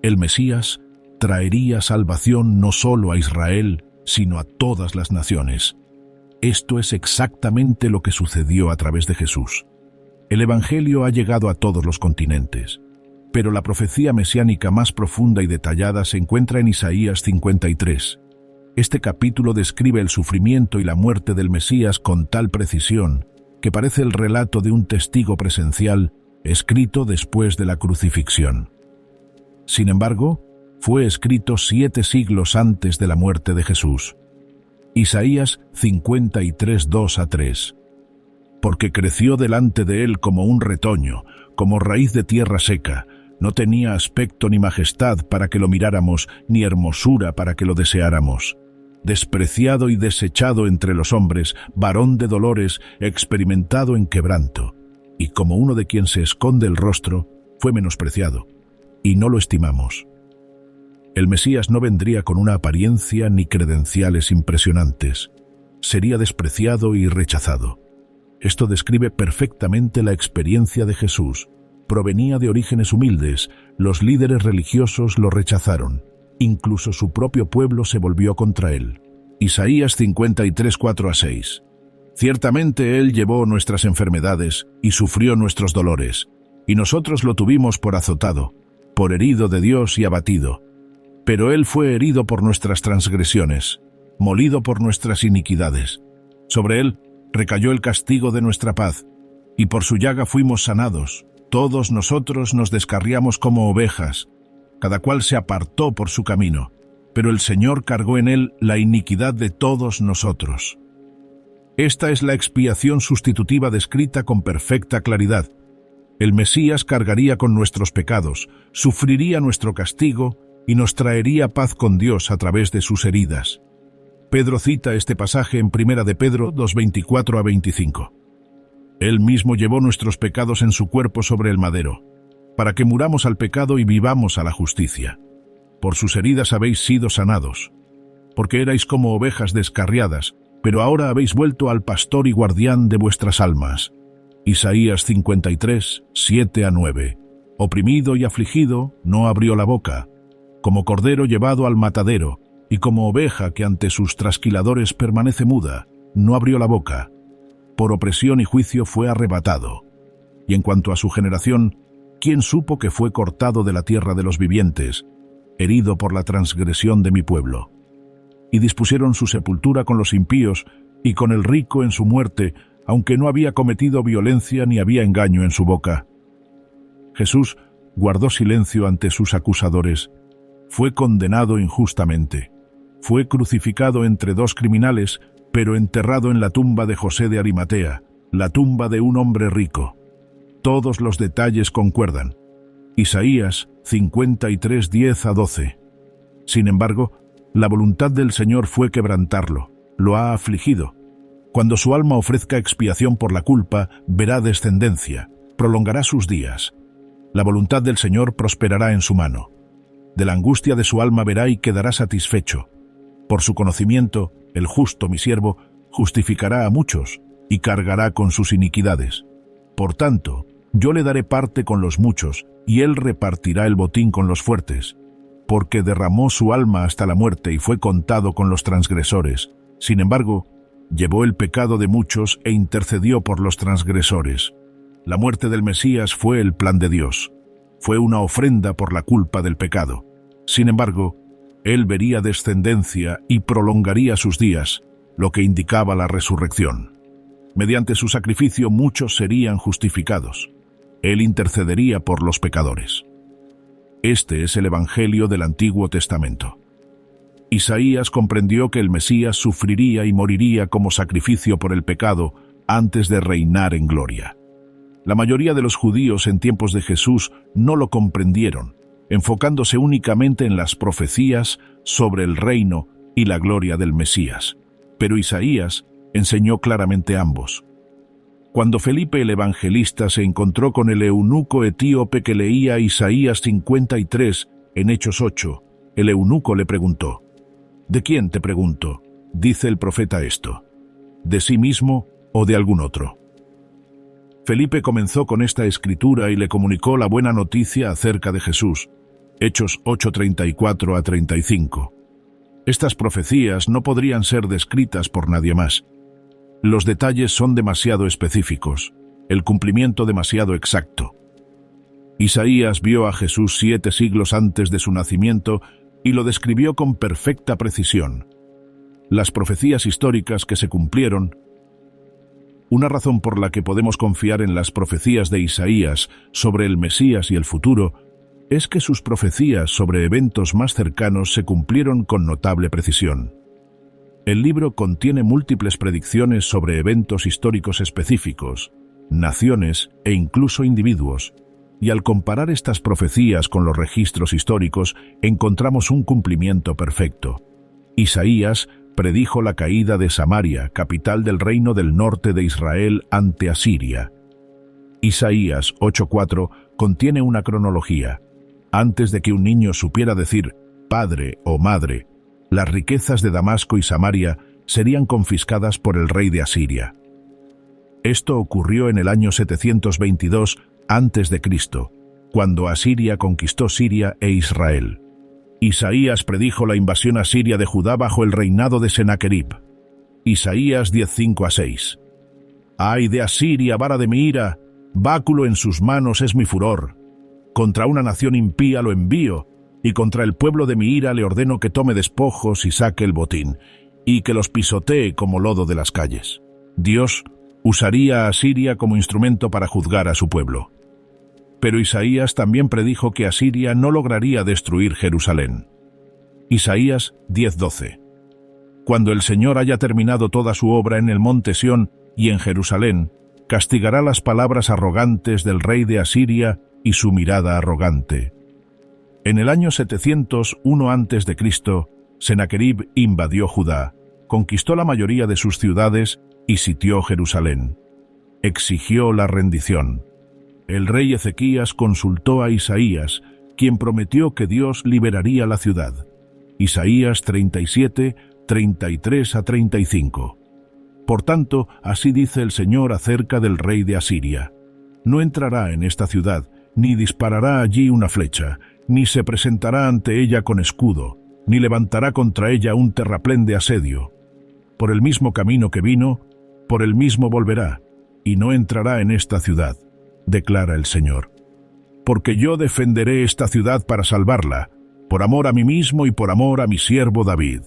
Speaker 1: El Mesías traería salvación no solo a Israel, sino a todas las naciones. Esto es exactamente lo que sucedió a través de Jesús. El Evangelio ha llegado a todos los continentes, pero la profecía mesiánica más profunda y detallada se encuentra en Isaías 53. Este capítulo describe el sufrimiento y la muerte del Mesías con tal precisión que parece el relato de un testigo presencial escrito después de la crucifixión. Sin embargo, fue escrito 7 siglos antes de la muerte de Jesús. Isaías 53, 2-3. Porque creció delante de él como un retoño, como raíz de tierra seca. No tenía aspecto ni majestad para que lo miráramos, ni hermosura para que lo deseáramos. Despreciado y desechado entre los hombres, varón de dolores, experimentado en quebranto. Y como uno de quien se esconde el rostro, fue menospreciado, y no lo estimamos. El Mesías no vendría con una apariencia ni credenciales impresionantes. Sería despreciado y rechazado. Esto describe perfectamente la experiencia de Jesús. Provenía de orígenes humildes, los líderes religiosos lo rechazaron. Incluso su propio pueblo se volvió contra él. Isaías 53, 4-6. Ciertamente él llevó nuestras enfermedades y sufrió nuestros dolores, y nosotros lo tuvimos por azotado, por herido de Dios y abatido. Pero él fue herido por nuestras transgresiones, molido por nuestras iniquidades. Sobre él recayó el castigo de nuestra paz, y por su llaga fuimos sanados. Todos nosotros nos descarriamos como ovejas, cada cual se apartó por su camino, pero el Señor cargó en él la iniquidad de todos nosotros. Esta es la expiación sustitutiva descrita con perfecta claridad. El Mesías cargaría con nuestros pecados, sufriría nuestro castigo y nos traería paz con Dios a través de sus heridas. Pedro cita este pasaje en 1 de Pedro 2:24-25. Él mismo llevó nuestros pecados en su cuerpo sobre el madero, para que muramos al pecado y vivamos a la justicia. Por sus heridas habéis sido sanados, porque erais como ovejas descarriadas, pero ahora habéis vuelto al pastor y guardián de vuestras almas. Isaías 53, 7-9. Oprimido y afligido, no abrió la boca, como cordero llevado al matadero, y como oveja que ante sus trasquiladores permanece muda, no abrió la boca. Por opresión y juicio fue arrebatado. Y en cuanto a su generación, ¿quién supo que fue cortado de la tierra de los vivientes, herido por la transgresión de mi pueblo? Y dispusieron su sepultura con los impíos, y con el rico en su muerte, aunque no había cometido violencia ni había engaño en su boca. Jesús guardó silencio ante sus acusadores. Fue condenado injustamente. Fue crucificado entre 2 criminales, pero enterrado en la tumba de José de Arimatea, la tumba de un hombre rico. Todos los detalles concuerdan. Isaías 53, 10-12. Sin embargo, la voluntad del Señor fue quebrantarlo, lo ha afligido. Cuando su alma ofrezca expiación por la culpa, verá descendencia, prolongará sus días. La voluntad del Señor prosperará en su mano. De la angustia de su alma verá y quedará satisfecho. Por su conocimiento, el justo, mi siervo, justificará a muchos y cargará con sus iniquidades. Por tanto, Yo le daré parte con los muchos, y él repartirá el botín con los fuertes, porque derramó su alma hasta la muerte y fue contado con los transgresores. Sin embargo, llevó el pecado de muchos e intercedió por los transgresores. La muerte del Mesías fue el plan de Dios. Fue una ofrenda por la culpa del pecado. Sin embargo, él vería descendencia y prolongaría sus días, lo que indicaba la resurrección. Mediante su sacrificio muchos serían justificados. Él intercedería por los pecadores. Este es el Evangelio del Antiguo Testamento. Isaías comprendió que el Mesías sufriría y moriría como sacrificio por el pecado antes de reinar en gloria. La mayoría de los judíos en tiempos de Jesús no lo comprendieron, enfocándose únicamente en las profecías sobre el reino y la gloria del Mesías. Pero Isaías enseñó claramente ambos. Cuando Felipe el evangelista se encontró con el eunuco etíope que leía Isaías 53 en Hechos 8, el eunuco le preguntó: ¿De quién, te pregunto, dice el profeta esto? ¿De sí mismo o de algún otro? Felipe comenzó con esta escritura y le comunicó la buena noticia acerca de Jesús. Hechos 8:34 a 35. Estas profecías no podrían ser descritas por nadie más. Los detalles son demasiado específicos, el cumplimiento demasiado exacto. Isaías vio a Jesús 7 siglos antes de su nacimiento y lo describió con perfecta precisión. Las profecías históricas que se cumplieron. Una razón por la que podemos confiar en las profecías de Isaías sobre el Mesías y el futuro es que sus profecías sobre eventos más cercanos se cumplieron con notable precisión. El libro contiene múltiples predicciones sobre eventos históricos específicos, naciones e incluso individuos, y al comparar estas profecías con los registros históricos encontramos un cumplimiento perfecto. Isaías predijo la caída de Samaria, capital del reino del norte de Israel, ante Asiria. Isaías 8:4 contiene una cronología. Antes de que un niño supiera decir padre o madre, las riquezas de Damasco y Samaria serían confiscadas por el rey de Asiria. Esto ocurrió en el año 722 a.C., cuando Asiria conquistó Siria e Israel. Isaías predijo la invasión asiria de Judá bajo el reinado de Senaquerib. Isaías 10:5 a 6. ¡Ay de Asiria, vara de mi ira! Báculo en sus manos es mi furor. Contra una nación impía lo envío, y contra el pueblo de mi ira le ordeno que tome despojos y saque el botín, y que los pisotee como lodo de las calles. Dios usaría a Asiria como instrumento para juzgar a su pueblo. Pero Isaías también predijo que Asiria no lograría destruir Jerusalén. Isaías 10:12. Cuando el Señor haya terminado toda su obra en el monte Sión y en Jerusalén, castigará las palabras arrogantes del rey de Asiria y su mirada arrogante. En el año 701 a.C., Senaquerib invadió Judá, conquistó la mayoría de sus ciudades y sitió Jerusalén. Exigió la rendición. El rey Ezequías consultó a Isaías, quien prometió que Dios liberaría la ciudad. Isaías 37, 33 a 35. Por tanto, así dice el Señor acerca del rey de Asiria: no entrará en esta ciudad, ni disparará allí una flecha, ni se presentará ante ella con escudo, ni levantará contra ella un terraplén de asedio. Por el mismo camino que vino, por el mismo volverá, y no entrará en esta ciudad, declara el Señor. Porque yo defenderé esta ciudad para salvarla, por amor a mí mismo y por amor a mi siervo David.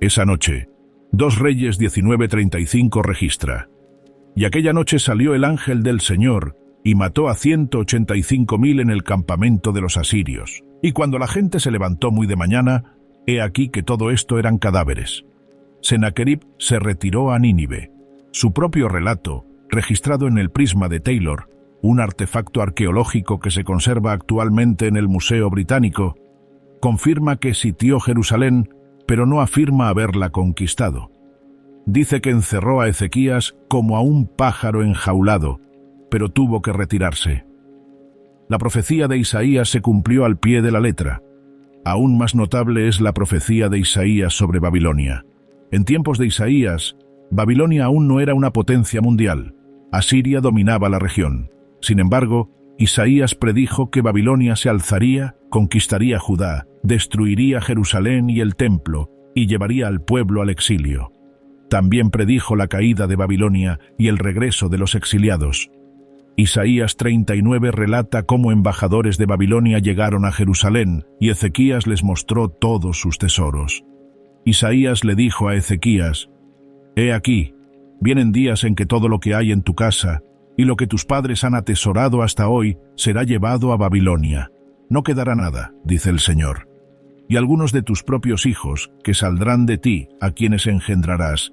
Speaker 1: Esa noche, 2 Reyes 19:35 registra: y aquella noche salió el ángel del Señor, y mató a 185.000 en el campamento de los asirios. Y cuando la gente se levantó muy de mañana, he aquí que todo esto eran cadáveres. Senaquerib se retiró a Nínive. Su propio relato, registrado en el prisma de Taylor, un artefacto arqueológico que se conserva actualmente en el Museo Británico, confirma que sitió Jerusalén, pero no afirma haberla conquistado. Dice que encerró a Ezequías como a un pájaro enjaulado, pero tuvo que retirarse. La profecía de Isaías se cumplió al pie de la letra. Aún más notable es la profecía de Isaías sobre Babilonia. En tiempos de Isaías, Babilonia aún no era una potencia mundial. Asiria dominaba la región. Sin embargo, Isaías predijo que Babilonia se alzaría, conquistaría Judá, destruiría Jerusalén y el templo, y llevaría al pueblo al exilio. También predijo la caída de Babilonia y el regreso de los exiliados. Isaías 39 relata cómo embajadores de Babilonia llegaron a Jerusalén y Ezequías les mostró todos sus tesoros. Isaías le dijo a Ezequías: «He aquí, vienen días en que todo lo que hay en tu casa y lo que tus padres han atesorado hasta hoy será llevado a Babilonia. No quedará nada, dice el Señor. Y algunos de tus propios hijos, que saldrán de ti, a quienes engendrarás,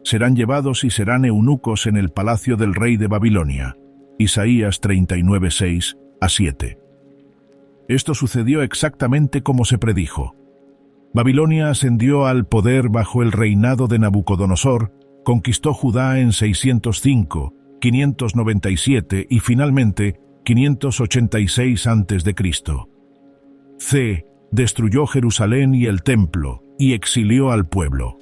Speaker 1: serán llevados y serán eunucos en el palacio del rey de Babilonia». Isaías 39, 6-7. Esto sucedió exactamente como se predijo. Babilonia ascendió al poder bajo el reinado de Nabucodonosor, conquistó Judá en 605, 597 y finalmente 586 a.C. C. Destruyó Jerusalén y el templo y exilió al pueblo.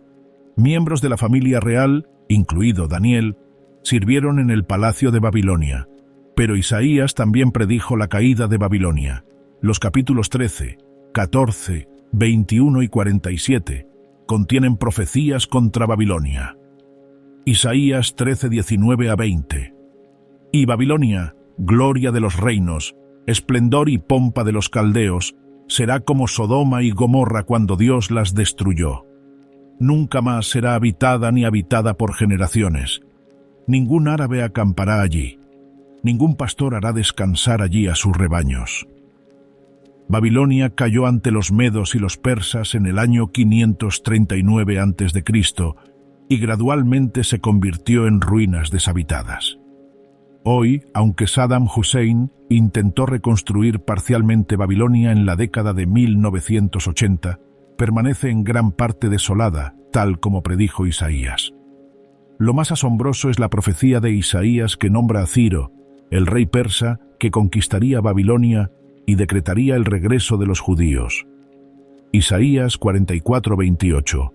Speaker 1: Miembros de la familia real, incluido Daniel, sirvieron en el palacio de Babilonia. Pero Isaías también predijo la caída de Babilonia. Los capítulos 13, 14, 21 y 47 contienen profecías contra Babilonia. Isaías 13, 19-20. Y Babilonia, gloria de los reinos, esplendor y pompa de los caldeos, será como Sodoma y Gomorra cuando Dios las destruyó. Nunca más será habitada ni habitada por generaciones. Ningún árabe acampará allí. Ningún pastor hará descansar allí a sus rebaños. Babilonia cayó ante los medos y los persas en el año 539 a.C. y gradualmente se convirtió en ruinas deshabitadas. Hoy, aunque Saddam Hussein intentó reconstruir parcialmente Babilonia en la década de 1980, permanece en gran parte desolada, tal como predijo Isaías. Lo más asombroso es la profecía de Isaías que nombra a Ciro, el rey persa que conquistaría Babilonia y decretaría el regreso de los judíos. Isaías 44:28.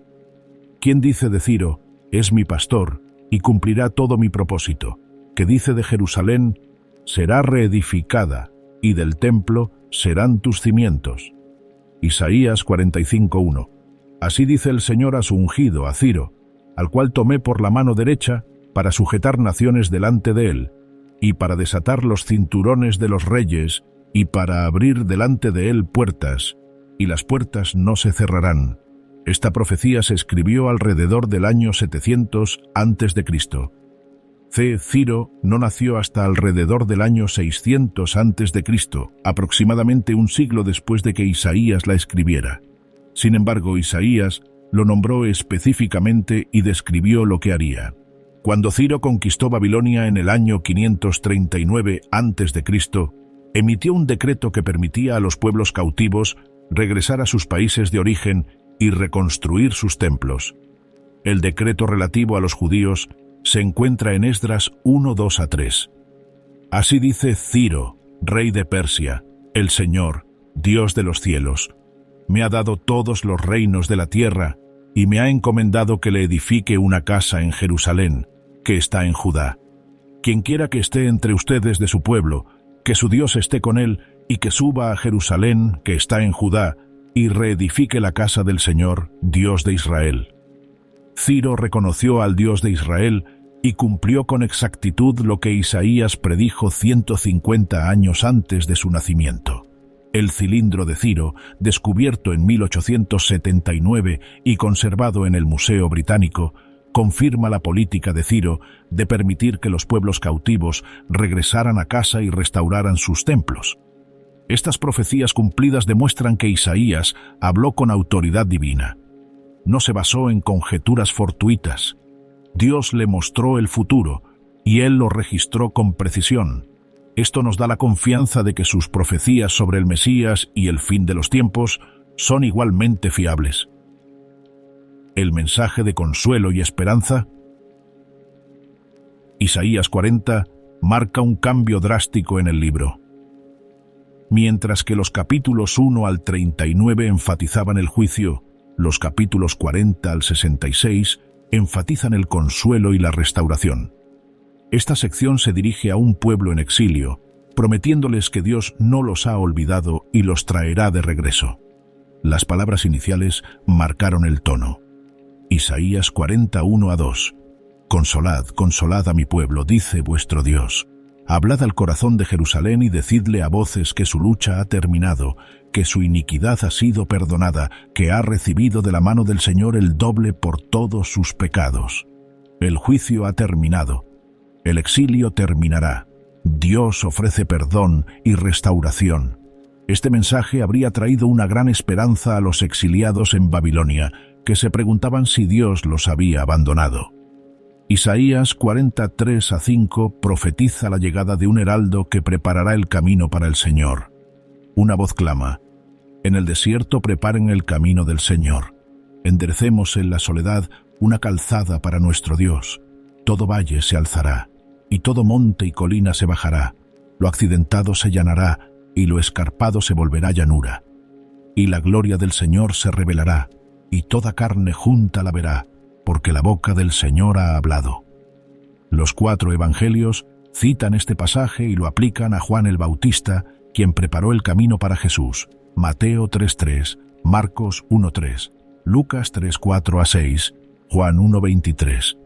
Speaker 1: ¿Quién dice de Ciro: es mi pastor y cumplirá todo mi propósito? Que dice de Jerusalén: será reedificada, y del templo serán tus cimientos. Isaías 45:1. Así dice el Señor a su ungido, a Ciro, al cual tomé por la mano derecha para sujetar naciones delante de él, y para desatar los cinturones de los reyes, y para abrir delante de él puertas, y las puertas no se cerrarán. Esta profecía se escribió alrededor del año 700 a.C. Ciro no nació hasta alrededor del año 600 a.C., aproximadamente un siglo después de que Isaías la escribiera. Sin embargo, Isaías lo nombró específicamente y describió lo que haría. Cuando Ciro conquistó Babilonia en el año 539 a.C., emitió un decreto que permitía a los pueblos cautivos regresar a sus países de origen y reconstruir sus templos. El decreto relativo a los judíos se encuentra en Esdras 1-2-3. Así dice Ciro, rey de Persia: el Señor, Dios de los cielos, me ha dado todos los reinos de la tierra y me ha encomendado que le edifique una casa en Jerusalén, que está en Judá. Quienquiera que esté entre ustedes de su pueblo, que su Dios esté con él y que suba a Jerusalén, que está en Judá, y reedifique la casa del Señor, Dios de Israel. Ciro reconoció al Dios de Israel y cumplió con exactitud lo que Isaías predijo 150 años antes de su nacimiento. El cilindro de Ciro, descubierto en 1879 y conservado en el Museo Británico, confirma la política de Ciro de permitir que los pueblos cautivos regresaran a casa y restauraran sus templos. Estas profecías cumplidas demuestran que Isaías habló con autoridad divina. No se basó en conjeturas fortuitas. Dios le mostró el futuro y él lo registró con precisión. Esto nos da la confianza de que sus profecías sobre el Mesías y el fin de los tiempos son igualmente fiables. El mensaje de consuelo y esperanza. Isaías 40 marca un cambio drástico en el libro. Mientras que los capítulos 1 al 39 enfatizaban el juicio, los capítulos 40 al 66 enfatizan el consuelo y la restauración. Esta sección se dirige a un pueblo en exilio, prometiéndoles que Dios no los ha olvidado y los traerá de regreso. Las palabras iniciales marcaron el tono. Isaías 41:2. Consolad, consolad a mi pueblo, dice vuestro Dios. Hablad al corazón de Jerusalén y decidle a voces que su lucha ha terminado, que su iniquidad ha sido perdonada, que ha recibido de la mano del Señor el doble por todos sus pecados. El juicio ha terminado. El exilio terminará. Dios ofrece perdón y restauración. Este mensaje habría traído una gran esperanza a los exiliados en Babilonia, que se preguntaban si Dios los había abandonado. Isaías 43:5 profetiza la llegada de un heraldo que preparará el camino para el Señor. Una voz clama: en el desierto preparen el camino del Señor. Enderecemos en la soledad una calzada para nuestro Dios. Todo valle se alzará, y todo monte y colina se bajará. Lo accidentado se llanará, y lo escarpado se volverá llanura. Y la gloria del Señor se revelará, y toda carne junta la verá, porque la boca del Señor ha hablado. Los 4 evangelios citan este pasaje y lo aplican a Juan el Bautista, quien preparó el camino para Jesús. Mateo 3:3, Marcos 1:3, Lucas 3:4-6, Juan 1:23.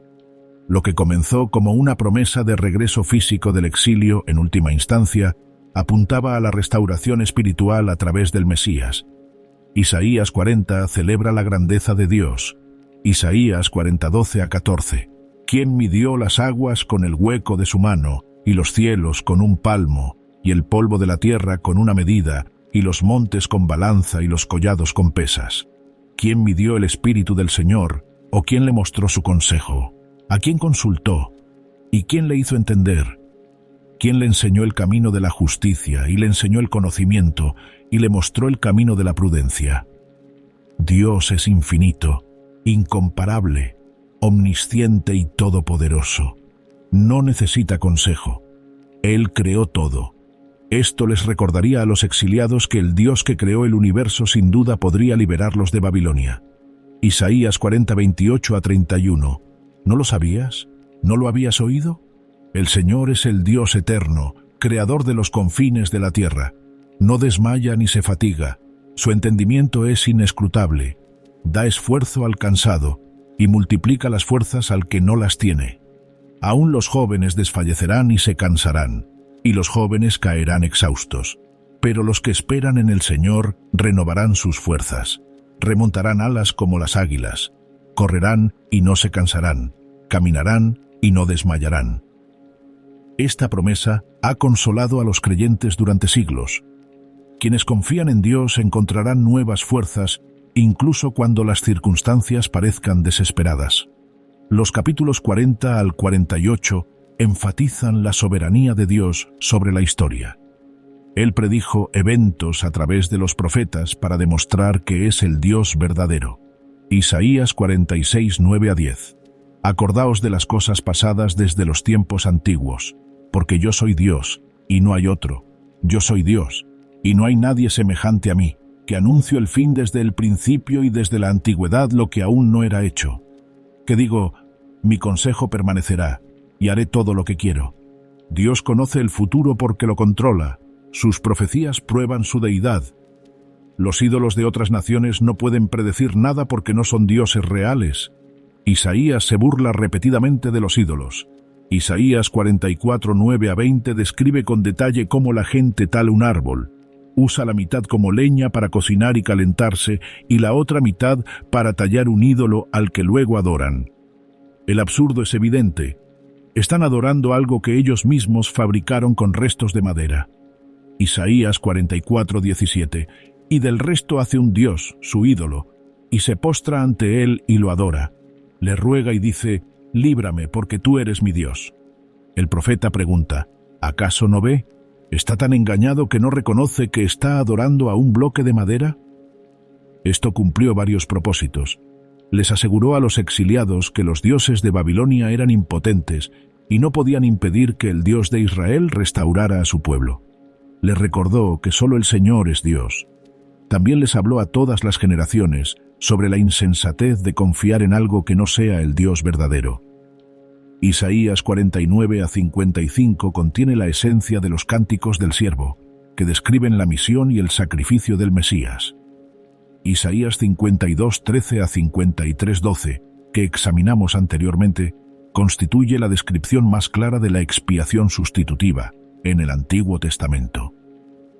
Speaker 1: Lo que comenzó como una promesa de regreso físico del exilio, en última instancia, apuntaba a la restauración espiritual a través del Mesías. Isaías 40 celebra la grandeza de Dios. Isaías 40:12-14. ¿Quién midió las aguas con el hueco de su mano, y los cielos con un palmo, y el polvo de la tierra con una medida, y los montes con balanza y los collados con pesas? ¿Quién midió el espíritu del Señor, o quién le mostró su consejo? ¿A quién consultó? ¿Y quién le hizo entender? ¿Quién le enseñó el camino de la justicia, y le enseñó el conocimiento, y le mostró el camino de la prudencia? Dios es infinito, incomparable, omnisciente y todopoderoso. No necesita consejo. Él creó todo. Esto les recordaría a los exiliados que el Dios que creó el universo sin duda podría liberarlos de Babilonia. Isaías 40:28-31. ¿No lo sabías? ¿No lo habías oído? El Señor es el Dios eterno, creador de los confines de la tierra. No desmaya ni se fatiga. Su entendimiento es inescrutable. Da esfuerzo al cansado y multiplica las fuerzas al que no las tiene. Aún los jóvenes desfallecerán y se cansarán, y los jóvenes caerán exhaustos. Pero los que esperan en el Señor renovarán sus fuerzas. Remontarán alas como las águilas. Correrán y no se cansarán. Caminarán y no desmayarán. Esta promesa ha consolado a los creyentes durante siglos. Quienes confían en Dios encontrarán nuevas fuerzas, incluso cuando las circunstancias parezcan desesperadas. Los capítulos 40 al 48 enfatizan la soberanía de Dios sobre la historia. Él predijo eventos a través de los profetas para demostrar que es el Dios verdadero. Isaías 46:9-10. Acordaos de las cosas pasadas desde los tiempos antiguos, porque yo soy Dios, y no hay otro. Yo soy Dios, y no hay nadie semejante a mí, que anuncio el fin desde el principio y desde la antigüedad lo que aún no era hecho. Que digo, mi consejo permanecerá, y haré todo lo que quiero. Dios conoce el futuro porque lo controla. Sus profecías prueban su deidad. Los ídolos de otras naciones no pueden predecir nada porque no son dioses reales. Isaías se burla repetidamente de los ídolos. Isaías 44:9-20 describe con detalle cómo la gente tala un árbol. Usa la mitad como leña para cocinar y calentarse, y la otra mitad para tallar un ídolo al que luego adoran. El absurdo es evidente. Están adorando algo que ellos mismos fabricaron con restos de madera. Isaías 44:17. Y del resto hace un dios, su ídolo, y se postra ante él y lo adora. Le ruega y dice, líbrame porque tú eres mi Dios. El profeta pregunta, ¿acaso no ve? ¿Está tan engañado que no reconoce que está adorando a un bloque de madera? Esto cumplió varios propósitos. Les aseguró a los exiliados que los dioses de Babilonia eran impotentes y no podían impedir que el Dios de Israel restaurara a su pueblo. Les recordó que solo el Señor es Dios. También les habló a todas las generaciones sobre la insensatez de confiar en algo que no sea el Dios verdadero. Isaías 49 a 55 contiene la esencia de los cánticos del siervo, que describen la misión y el sacrificio del Mesías. Isaías 52, 13 a 53, 12, que examinamos anteriormente, constituye la descripción más clara de la expiación sustitutiva en el Antiguo Testamento.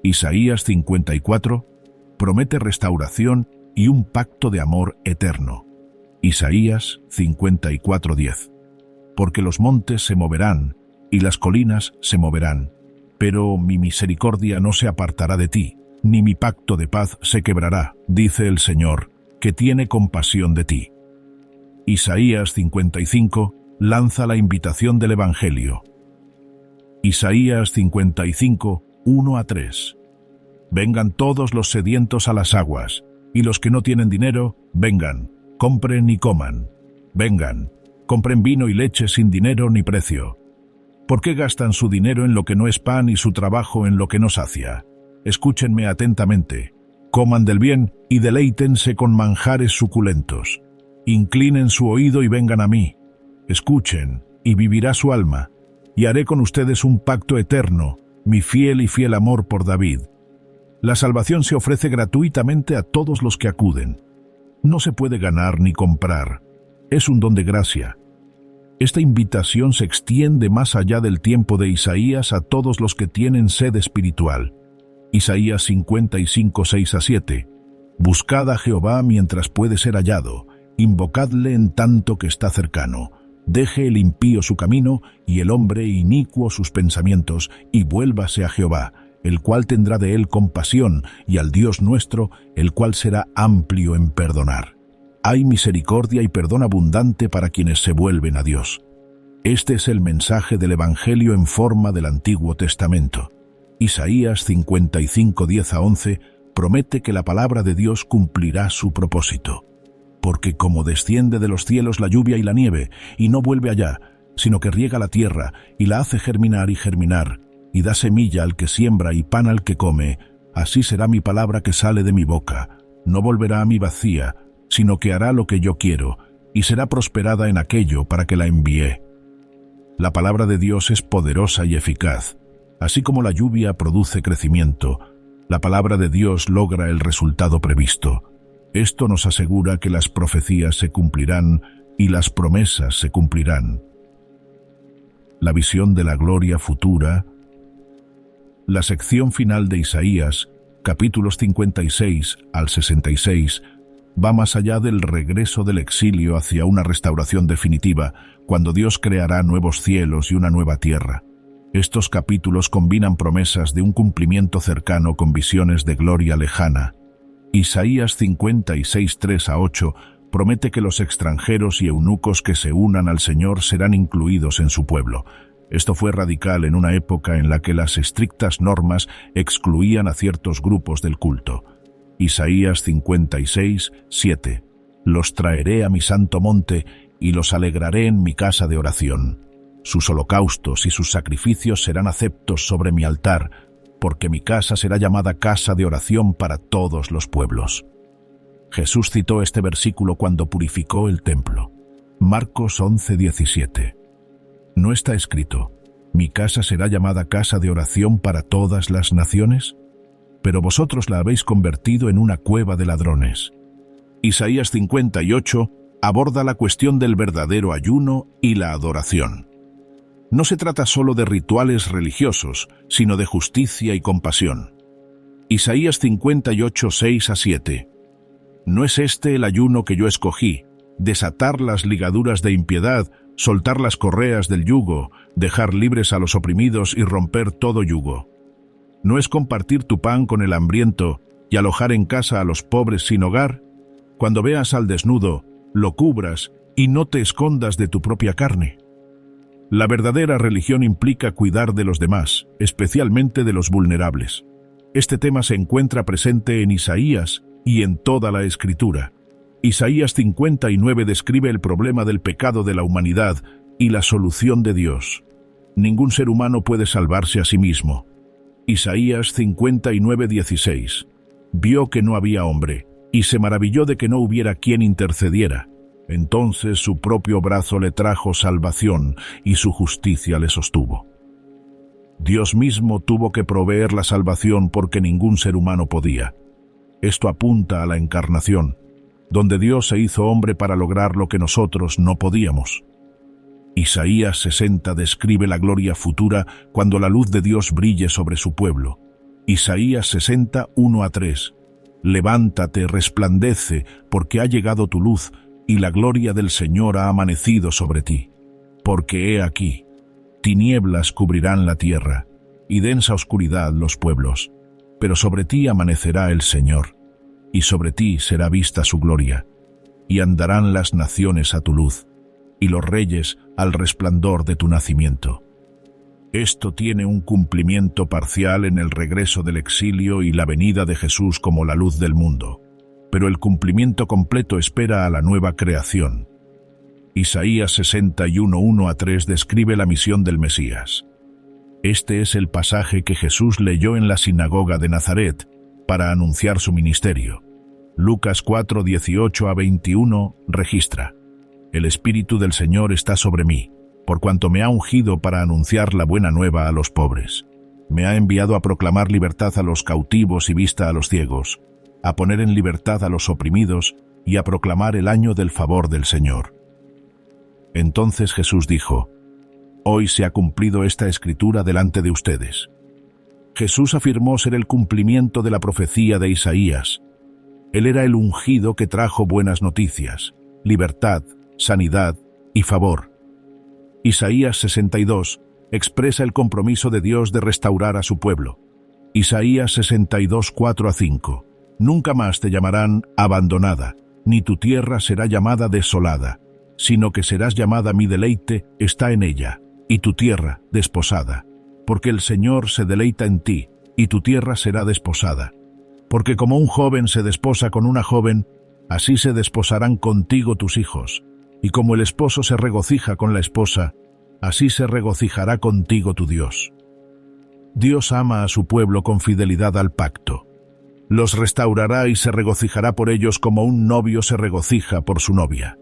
Speaker 1: Isaías 54 promete restauración y un pacto de amor eterno. Isaías 54, 10. Porque los montes se moverán y las colinas se moverán, pero mi misericordia no se apartará de ti, ni mi pacto de paz se quebrará, dice el Señor, que tiene compasión de ti. Isaías 55 lanza la invitación del Evangelio. Isaías 55, 1 a 3. Vengan todos los sedientos a las aguas, y los que no tienen dinero, vengan, compren y coman. Vengan, compren vino y leche sin dinero ni precio. ¿Por qué gastan su dinero en lo que no es pan y su trabajo en lo que no sacia? Escúchenme atentamente. Coman del bien y deleítense con manjares suculentos. Inclinen su oído y vengan a mí. Escuchen, y vivirá su alma, y haré con ustedes un pacto eterno, mi fiel y fiel amor por David. La salvación se ofrece gratuitamente a todos los que acuden. No se puede ganar ni comprar. Es un don de gracia. Esta invitación se extiende más allá del tiempo de Isaías a todos los que tienen sed espiritual. Isaías 55, 6 a 7. Buscad a Jehová mientras puede ser hallado, invocadle en tanto que está cercano. Deje el impío su camino y el hombre inicuo sus pensamientos, y vuélvase a Jehová, el cual tendrá de él compasión, y al Dios nuestro, el cual será amplio en perdonar. Hay misericordia y perdón abundante para quienes se vuelven a Dios. Este es el mensaje del Evangelio en forma del Antiguo Testamento. Isaías 55, 10 a 11 promete que la palabra de Dios cumplirá su propósito. Porque como desciende de los cielos la lluvia y la nieve, y no vuelve allá, sino que riega la tierra, y la hace germinar, y da semilla al que siembra y pan al que come, así será mi palabra que sale de mi boca. No volverá a mí vacía, sino que hará lo que yo quiero, y será prosperada en aquello para que la envié. La palabra de Dios es poderosa y eficaz. Así como la lluvia produce crecimiento, la palabra de Dios logra el resultado previsto. Esto nos asegura que las profecías se cumplirán y las promesas se cumplirán. La visión de la gloria futura. La sección final de Isaías, capítulos 56 al 66, va más allá del regreso del exilio hacia una restauración definitiva, cuando Dios creará nuevos cielos y una nueva tierra. Estos capítulos combinan promesas de un cumplimiento cercano con visiones de gloria lejana. Isaías 56, 3 a 8 promete que los extranjeros y eunucos que se unan al Señor serán incluidos en su pueblo. Esto fue radical en una época en la que las estrictas normas excluían a ciertos grupos del culto. Isaías 56, 7. Los traeré a mi santo monte y los alegraré en mi casa de oración. Sus holocaustos y sus sacrificios serán aceptos sobre mi altar, porque mi casa será llamada casa de oración para todos los pueblos. Jesús citó este versículo cuando purificó el templo. Marcos 11, 17. ¿No está escrito, mi casa será llamada casa de oración para todas las naciones? Pero vosotros la habéis convertido en una cueva de ladrones. Isaías 58 aborda la cuestión del verdadero ayuno y la adoración. No se trata solo de rituales religiosos, sino de justicia y compasión. Isaías 58, 6 a 7. ¿No es este el ayuno que yo escogí? Desatar las ligaduras de impiedad, soltar las correas del yugo, dejar libres a los oprimidos y romper todo yugo. ¿No es compartir tu pan con el hambriento y alojar en casa a los pobres sin hogar? Cuando veas al desnudo, lo cubras y no te escondas de tu propia carne. La verdadera religión implica cuidar de los demás, especialmente de los vulnerables. Este tema se encuentra presente en Isaías y en toda la Escritura. Isaías 59 describe el problema del pecado de la humanidad y la solución de Dios. Ningún ser humano puede salvarse a sí mismo. Isaías 59, 16. Vio que no había hombre, y se maravilló de que no hubiera quien intercediera. Entonces su propio brazo le trajo salvación y su justicia le sostuvo. Dios mismo tuvo que proveer la salvación porque ningún ser humano podía. Esto apunta a la encarnación, donde Dios se hizo hombre para lograr lo que nosotros no podíamos. Isaías 60 describe la gloria futura cuando la luz de Dios brille sobre su pueblo. Isaías 60, 1-3. Levántate, resplandece, porque ha llegado tu luz, y la gloria del Señor ha amanecido sobre ti. Porque he aquí, tinieblas cubrirán la tierra, y densa oscuridad los pueblos. Pero sobre ti amanecerá el Señor, y sobre ti será vista su gloria, y andarán las naciones a tu luz, y los reyes al resplandor de tu nacimiento. Esto tiene un cumplimiento parcial en el regreso del exilio y la venida de Jesús como la luz del mundo, pero el cumplimiento completo espera a la nueva creación. Isaías 61, 1-3 describe la misión del Mesías. Este es el pasaje que Jesús leyó en la sinagoga de Nazaret para anunciar su ministerio. Lucas 4, 18-21 registra: El Espíritu del Señor está sobre mí, por cuanto me ha ungido para anunciar la buena nueva a los pobres. Me ha enviado a proclamar libertad a los cautivos y vista a los ciegos, a poner en libertad a los oprimidos y a proclamar el año del favor del Señor. Entonces Jesús dijo: Hoy se ha cumplido esta escritura delante de ustedes. Jesús afirmó ser el cumplimiento de la profecía de Isaías. Él era el ungido que trajo buenas noticias, libertad, sanidad y favor. Isaías 62 expresa el compromiso de Dios de restaurar a su pueblo. Isaías 62, 4-5. Nunca más te llamarán abandonada, ni tu tierra será llamada desolada, sino que serás llamada mi deleite está en ella, y tu tierra desposada. Porque el Señor se deleita en ti, y tu tierra será desposada. Porque como un joven se desposa con una joven, así se desposarán contigo tus hijos. Y como el esposo se regocija con la esposa, así se regocijará contigo tu Dios. Dios ama a su pueblo con fidelidad al pacto. Los restaurará y se regocijará por ellos como un novio se regocija por su novia.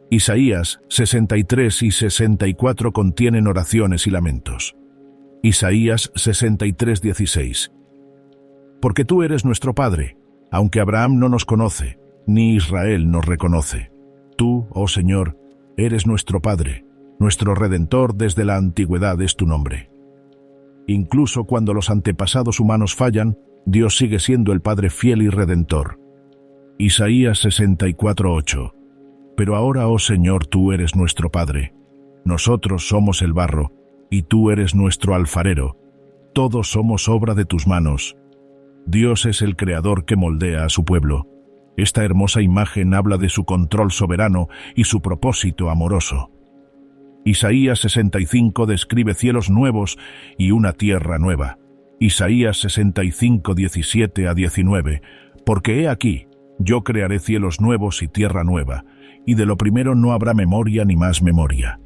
Speaker 1: Isaías 63 y 64 contienen oraciones y lamentos. Isaías 63, 16. Porque tú eres nuestro Padre, aunque Abraham no nos conoce, ni Israel nos reconoce. Tú, oh Señor, eres nuestro Padre, nuestro Redentor desde la antigüedad es tu nombre. Incluso cuando los antepasados humanos fallan, Dios sigue siendo el Padre fiel y Redentor. Isaías 64, 8. Pero ahora, oh Señor, tú eres nuestro Padre. Nosotros somos el barro, y tú eres nuestro alfarero. Todos somos obra de tus manos. Dios es el Creador que moldea a su pueblo. Esta hermosa imagen habla de su control soberano y su propósito amoroso. Isaías 65 describe cielos nuevos y una tierra nueva. Isaías 65, 17-19. Porque he aquí, yo crearé cielos nuevos y tierra nueva, y de lo primero no habrá memoria ni más memoria.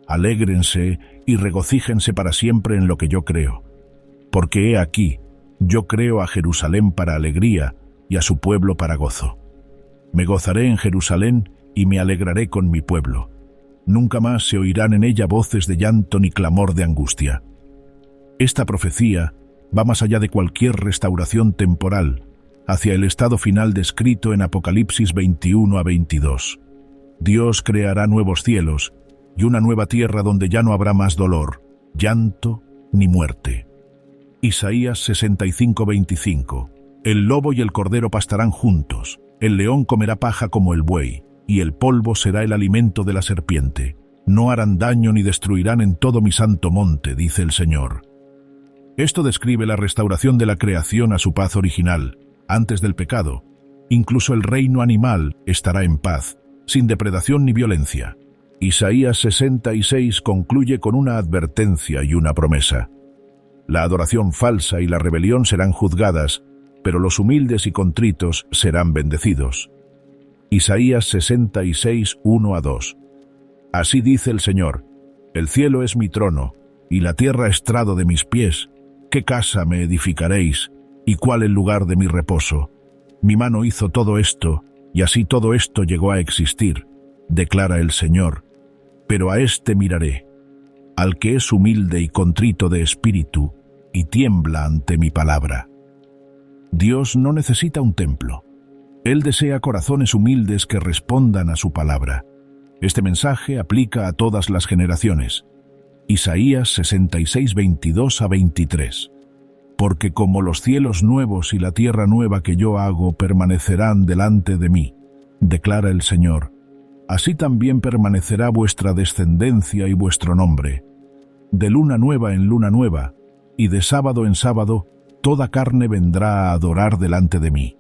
Speaker 1: Alégrense y regocíjense para siempre en lo que yo creo. Porque he aquí, yo creo a Jerusalén para alegría y a su pueblo para gozo. Me gozaré en Jerusalén y me alegraré con mi pueblo. Nunca más se oirán en ella voces de llanto ni clamor de angustia. Esta profecía va más allá de cualquier restauración temporal, hacia el estado final descrito en Apocalipsis 21-22. Dios creará nuevos cielos y una nueva tierra donde ya no habrá más dolor, llanto ni muerte. Isaías 65-25. El lobo y el cordero pastarán juntos, el león comerá paja como el buey, y el polvo será el alimento de la serpiente. No harán daño ni destruirán en todo mi santo monte, dice el Señor. Esto describe la restauración de la creación a su paz original, antes del pecado. Incluso el reino animal estará en paz, sin depredación ni violencia. Isaías 66 concluye con una advertencia y una promesa. La adoración falsa y la rebelión serán juzgadas, pero los humildes y contritos serán bendecidos. Isaías 66, 1-2. Así dice el Señor: el cielo es mi trono, y la tierra estrado de mis pies. ¿Qué casa me edificaréis? ¿Y cuál el lugar de mi reposo? Mi mano hizo todo esto, y así todo esto llegó a existir. declara el Señor, pero a éste miraré, al que es humilde y contrito de espíritu y tiembla ante mi palabra. Dios no necesita un templo. Él desea corazones humildes que respondan a su palabra. Este mensaje aplica a todas las generaciones. Isaías 66, 22-23. Porque como los cielos nuevos y la tierra nueva que yo hago permanecerán delante de mí, declara el Señor, así también permanecerá vuestra descendencia y vuestro nombre. De luna nueva en luna nueva, y de sábado en sábado, toda carne vendrá a adorar delante de mí,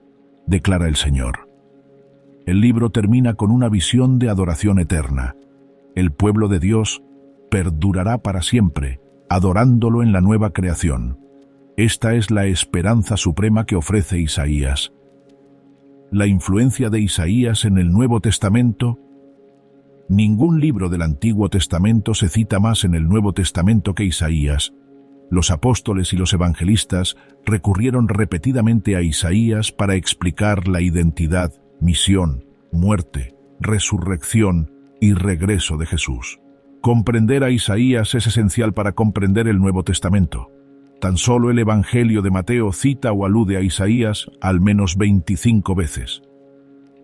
Speaker 1: declara el Señor. El libro termina con una visión de adoración eterna. El pueblo de Dios perdurará para siempre, adorándolo en la nueva creación. Esta es la esperanza suprema que ofrece Isaías. La influencia de Isaías en el Nuevo Testamento. Ningún libro del Antiguo Testamento se cita más en el Nuevo Testamento que Isaías. Los apóstoles y los evangelistas recurrieron repetidamente a Isaías para explicar la identidad, misión, muerte, resurrección y regreso de Jesús. Comprender a Isaías es esencial para comprender el Nuevo Testamento. Tan solo el Evangelio de Mateo cita o alude a Isaías al menos 25 veces.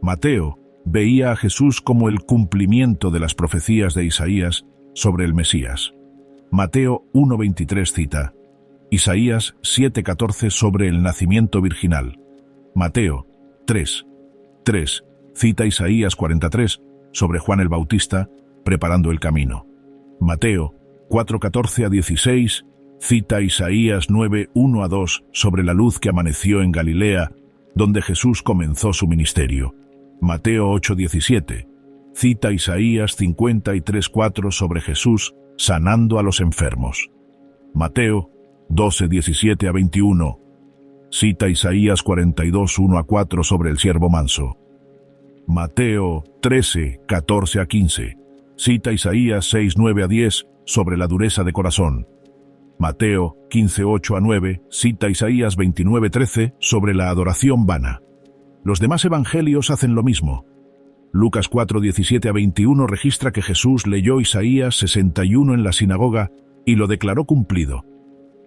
Speaker 1: Mateo veía a Jesús como el cumplimiento de las profecías de Isaías sobre el Mesías. Mateo 1:23 cita Isaías 7:14 sobre el nacimiento virginal. Mateo 3:3 cita Isaías 43 sobre Juan el Bautista preparando el camino. Mateo 4:14-16 cita Isaías 9:1-2 sobre la luz que amaneció en Galilea, donde Jesús comenzó su ministerio. Mateo 8:17 cita Isaías 53:4 sobre Jesús sanando a los enfermos. Mateo 12:17-21 cita Isaías 42:1-4 sobre el siervo manso. Mateo 13:14-15 cita Isaías 6:9-10 sobre la dureza de corazón. Mateo 15:8-9 cita Isaías 29:13 sobre la adoración vana. Los demás evangelios hacen lo mismo. Lucas 4:17-21 registra que Jesús leyó Isaías 61 en la sinagoga y lo declaró cumplido.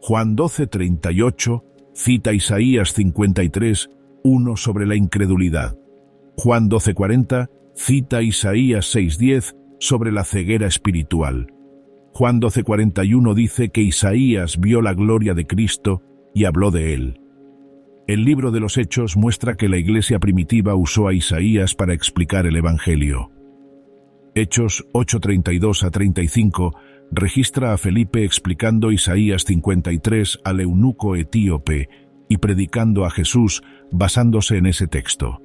Speaker 1: Juan 12:38 cita Isaías 53:1 sobre la incredulidad. Juan 12:40 cita Isaías 6:10 sobre la ceguera espiritual. Juan 12:41 dice que Isaías vio la gloria de Cristo y habló de él. El libro de los Hechos muestra que la iglesia primitiva usó a Isaías para explicar el Evangelio. Hechos 8:32-35 registra a Felipe explicando Isaías 53 al eunuco etíope y predicando a Jesús basándose en ese texto.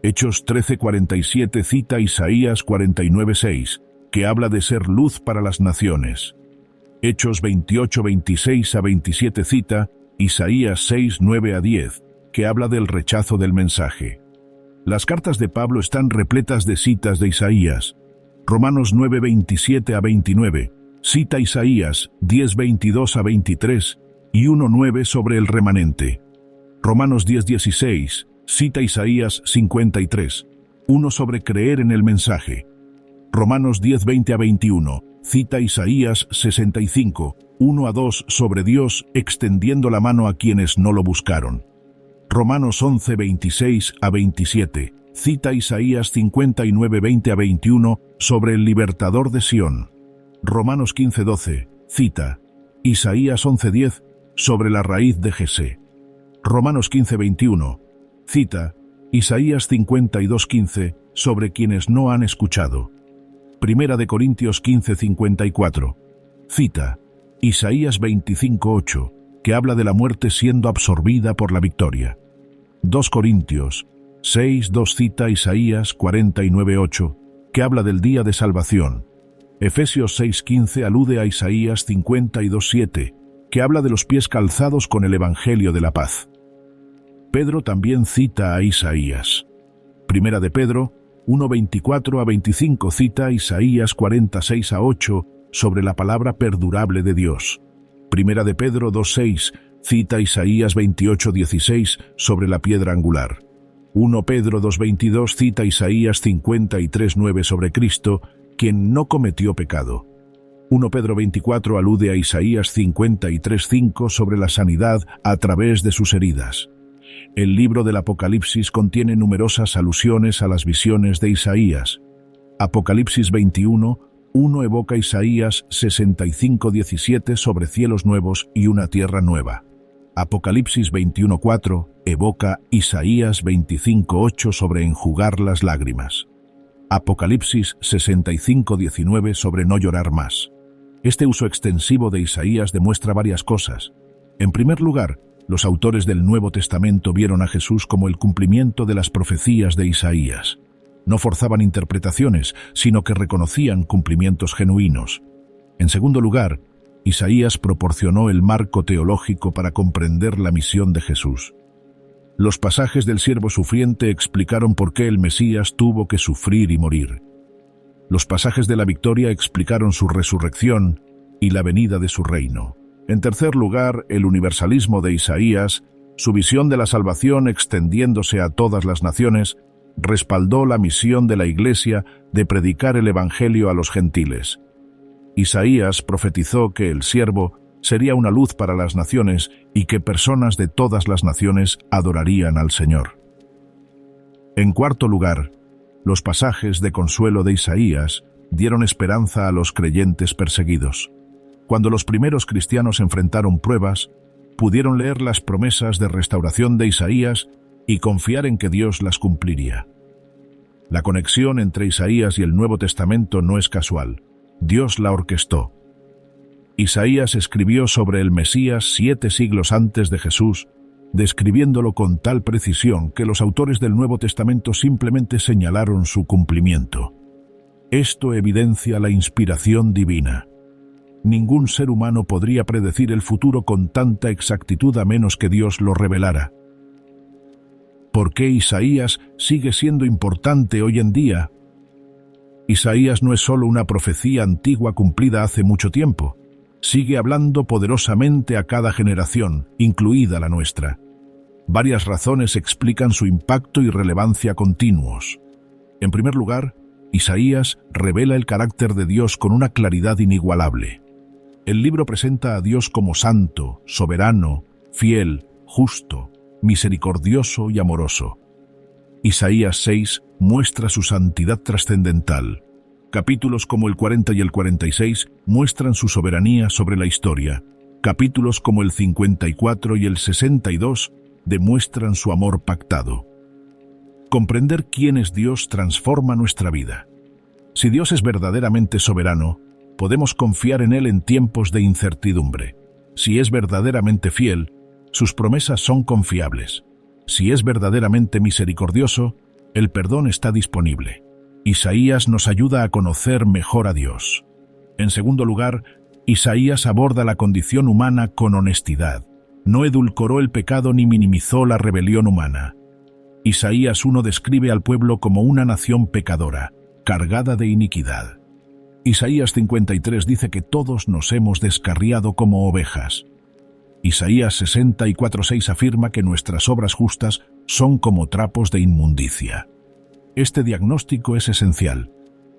Speaker 1: Hechos 13:47 cita Isaías 49:6, que habla de ser luz para las naciones. Hechos 28:26-27 cita Isaías 6:9-10, que habla del rechazo del mensaje. Las cartas de Pablo están repletas de citas de Isaías. Romanos 9:27-29 cita Isaías 10:22-23 y 1:9 sobre el remanente. Romanos 10:16 cita Isaías 53, 1 sobre creer en el mensaje. Romanos 10:20-21 cita Isaías 65, 1-2 sobre Dios extendiendo la mano a quienes no lo buscaron. Romanos 11:26-27 cita Isaías 59:20-21 sobre el libertador de Sión. Romanos 15:12 cita Isaías 11:10 sobre la raíz de Jesé. Romanos 15:21 cita Isaías 52:15 sobre quienes no han escuchado. Primera de Corintios 15:54 cita Isaías 25:8, que habla de la muerte siendo absorbida por la victoria. 2 Corintios 6:2 cita Isaías 49:8, que habla del día de salvación. Efesios 6:15 alude a Isaías 52:7, que habla de los pies calzados con el Evangelio de la paz. Pedro también cita a Isaías. Primera de Pedro 1:24-25 cita Isaías 46:8 sobre la palabra perdurable de Dios. Primera de Pedro 2:6 cita Isaías 28:16 sobre la piedra angular. 1 Pedro 2:22 cita Isaías 53:9 sobre Cristo, quien no cometió pecado. 1 Pedro 24 alude a Isaías 53:5 sobre la sanidad a través de sus heridas. El libro del Apocalipsis contiene numerosas alusiones a las visiones de Isaías. Apocalipsis 21:1 evoca Isaías 65:17 sobre cielos nuevos y una tierra nueva. Apocalipsis 21:4 evoca Isaías 25:8 sobre enjugar las lágrimas. Apocalipsis 65:19 sobre no llorar más. Este uso extensivo de Isaías demuestra varias cosas. En primer lugar, los autores del Nuevo Testamento vieron a Jesús como el cumplimiento de las profecías de Isaías. No forzaban interpretaciones, sino que reconocían cumplimientos genuinos. En segundo lugar, Isaías proporcionó el marco teológico para comprender la misión de Jesús. Los pasajes del siervo sufriente explicaron por qué el Mesías tuvo que sufrir y morir. Los pasajes de la victoria explicaron su resurrección y la venida de su reino. En tercer lugar, el universalismo de Isaías, su visión de la salvación extendiéndose a todas las naciones, respaldó la misión de la Iglesia de predicar el Evangelio a los gentiles. Isaías profetizó que el siervo sería una luz para las naciones y que personas de todas las naciones adorarían al Señor. En cuarto lugar, los pasajes de consuelo de Isaías dieron esperanza a los creyentes perseguidos. Cuando los primeros cristianos enfrentaron pruebas, pudieron leer las promesas de restauración de Isaías y confiar en que Dios las cumpliría. La conexión entre Isaías y el Nuevo Testamento no es casual. Dios la orquestó. Isaías escribió sobre el Mesías 7 siglos antes de Jesús, describiéndolo con tal precisión que los autores del Nuevo Testamento simplemente señalaron su cumplimiento. Esto evidencia la inspiración divina. Ningún ser humano podría predecir el futuro con tanta exactitud a menos que Dios lo revelara. ¿Por qué Isaías sigue siendo importante hoy en día? Isaías no es solo una profecía antigua cumplida hace mucho tiempo. Sigue hablando poderosamente a cada generación, incluida la nuestra. Varias razones explican su impacto y relevancia continuos. En primer lugar, Isaías revela el carácter de Dios con una claridad inigualable. El libro presenta a Dios como santo, soberano, fiel, justo, misericordioso y amoroso. Isaías 6 muestra su santidad trascendental. Capítulos como el 40 y el 46 muestran su soberanía sobre la historia. Capítulos como el 54 y el 62 demuestran su amor pactado. Comprender quién es Dios transforma nuestra vida. Si Dios es verdaderamente soberano, podemos confiar en Él en tiempos de incertidumbre. Si es verdaderamente fiel, sus promesas son confiables. Si es verdaderamente misericordioso, el perdón está disponible. Isaías nos ayuda a conocer mejor a Dios. En segundo lugar, Isaías aborda la condición humana con honestidad. No edulcoró el pecado ni minimizó la rebelión humana. Isaías 1 describe al pueblo como una nación pecadora, cargada de iniquidad. Isaías 53 dice que todos nos hemos descarriado como ovejas. Isaías 64:6 afirma que nuestras obras justas son como trapos de inmundicia. Este diagnóstico es esencial.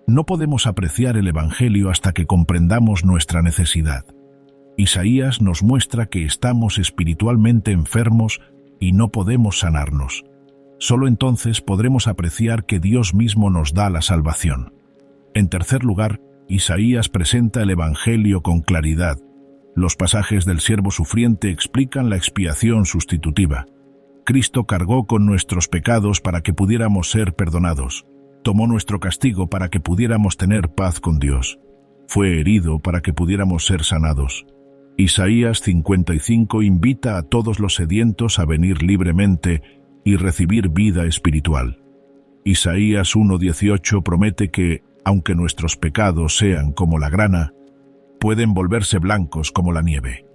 Speaker 1: No podemos apreciar el Evangelio hasta que comprendamos nuestra necesidad. Isaías nos muestra que estamos espiritualmente enfermos y no podemos sanarnos. Solo entonces podremos apreciar que Dios mismo nos da la salvación. En tercer lugar, Isaías presenta el Evangelio con claridad. Los pasajes del siervo sufriente explican la expiación sustitutiva. Cristo cargó con nuestros pecados para que pudiéramos ser perdonados. Tomó nuestro castigo para que pudiéramos tener paz con Dios. Fue herido para que pudiéramos ser sanados. Isaías 55 invita a todos los sedientos a venir libremente y recibir vida espiritual. Isaías 1:18 promete que, aunque nuestros pecados sean como la grana, pueden volverse blancos como la nieve.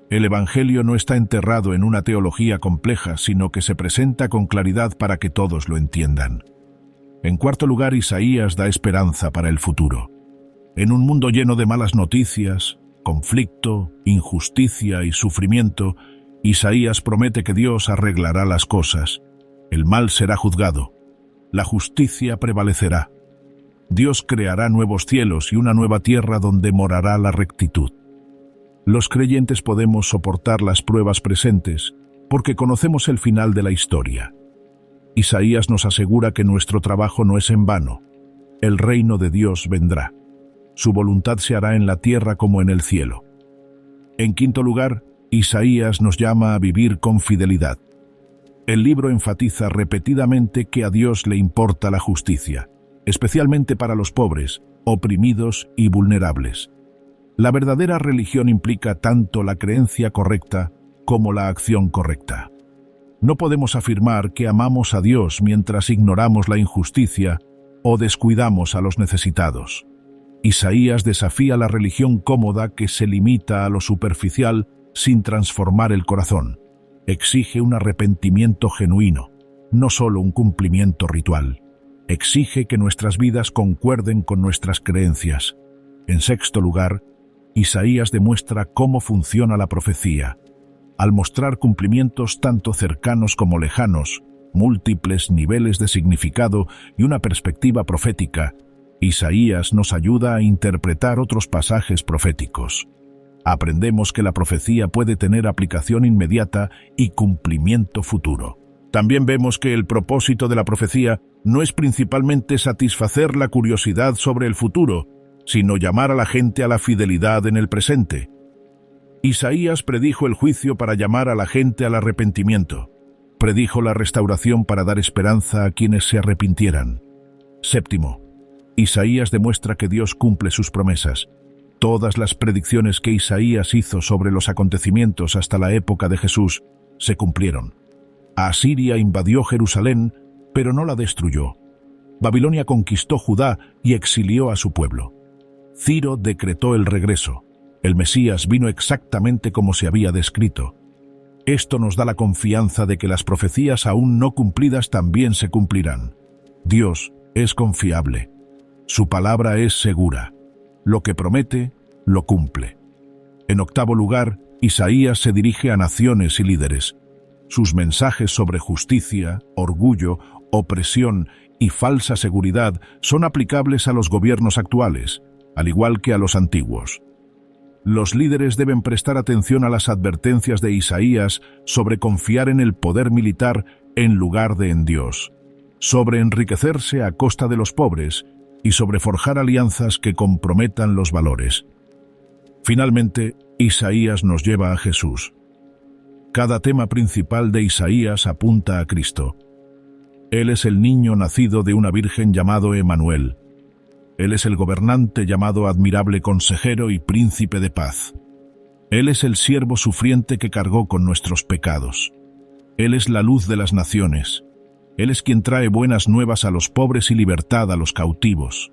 Speaker 1: El Evangelio no está enterrado en una teología compleja, sino que se presenta con claridad para que todos lo entiendan. En cuarto lugar, Isaías da esperanza para el futuro. En un mundo lleno de malas noticias, conflicto, injusticia y sufrimiento, Isaías promete que Dios arreglará las cosas. El mal será juzgado. La justicia prevalecerá. Dios creará nuevos cielos y una nueva tierra donde morará la rectitud. Los creyentes podemos soportar las pruebas presentes porque conocemos el final de la historia. Isaías nos asegura que nuestro trabajo no es en vano. El reino de Dios vendrá. Su voluntad se hará en la tierra como en el cielo. En quinto lugar, Isaías nos llama a vivir con fidelidad. El libro enfatiza repetidamente que a Dios le importa la justicia, especialmente para los pobres, oprimidos y vulnerables. La verdadera religión implica tanto la creencia correcta como la acción correcta. No podemos afirmar que amamos a Dios mientras ignoramos la injusticia o descuidamos a los necesitados. Isaías desafía la religión cómoda que se limita a lo superficial sin transformar el corazón. Exige un arrepentimiento genuino, no solo un cumplimiento ritual. Exige que nuestras vidas concuerden con nuestras creencias. En sexto lugar, Isaías demuestra cómo funciona la profecía. Al mostrar cumplimientos tanto cercanos como lejanos, múltiples niveles de significado y una perspectiva profética, Isaías nos ayuda a interpretar otros pasajes proféticos. Aprendemos que la profecía puede tener aplicación inmediata y cumplimiento futuro. También vemos que el propósito de la profecía no es principalmente satisfacer la curiosidad sobre el futuro, sino llamar a la gente a la fidelidad en el presente. Isaías predijo el juicio para llamar a la gente al arrepentimiento. Predijo la restauración para dar esperanza a quienes se arrepintieran. Séptimo, Isaías demuestra que Dios cumple sus promesas. Todas las predicciones que Isaías hizo sobre los acontecimientos hasta la época de Jesús se cumplieron. Asiria invadió Jerusalén, pero no la destruyó. Babilonia conquistó Judá y exilió a su pueblo. Ciro decretó el regreso. El Mesías vino exactamente como se había descrito. Esto nos da la confianza de que las profecías aún no cumplidas también se cumplirán. Dios es confiable. Su palabra es segura. Lo que promete, lo cumple. En octavo lugar, Isaías se dirige a naciones y líderes. Sus mensajes sobre justicia, orgullo, opresión y falsa seguridad son aplicables a los gobiernos actuales, al igual que a los antiguos. Los líderes deben prestar atención a las advertencias de Isaías sobre confiar en el poder militar en lugar de en Dios, sobre enriquecerse a costa de los pobres y sobre forjar alianzas que comprometan los valores. Finalmente, Isaías nos lleva a Jesús. Cada tema principal de Isaías apunta a Cristo. Él es el niño nacido de una virgen llamado Emanuel. Él es el gobernante llamado admirable consejero y príncipe de paz. Él es el siervo sufriente que cargó con nuestros pecados. Él es la luz de las naciones. Él es quien trae buenas nuevas a los pobres y libertad a los cautivos.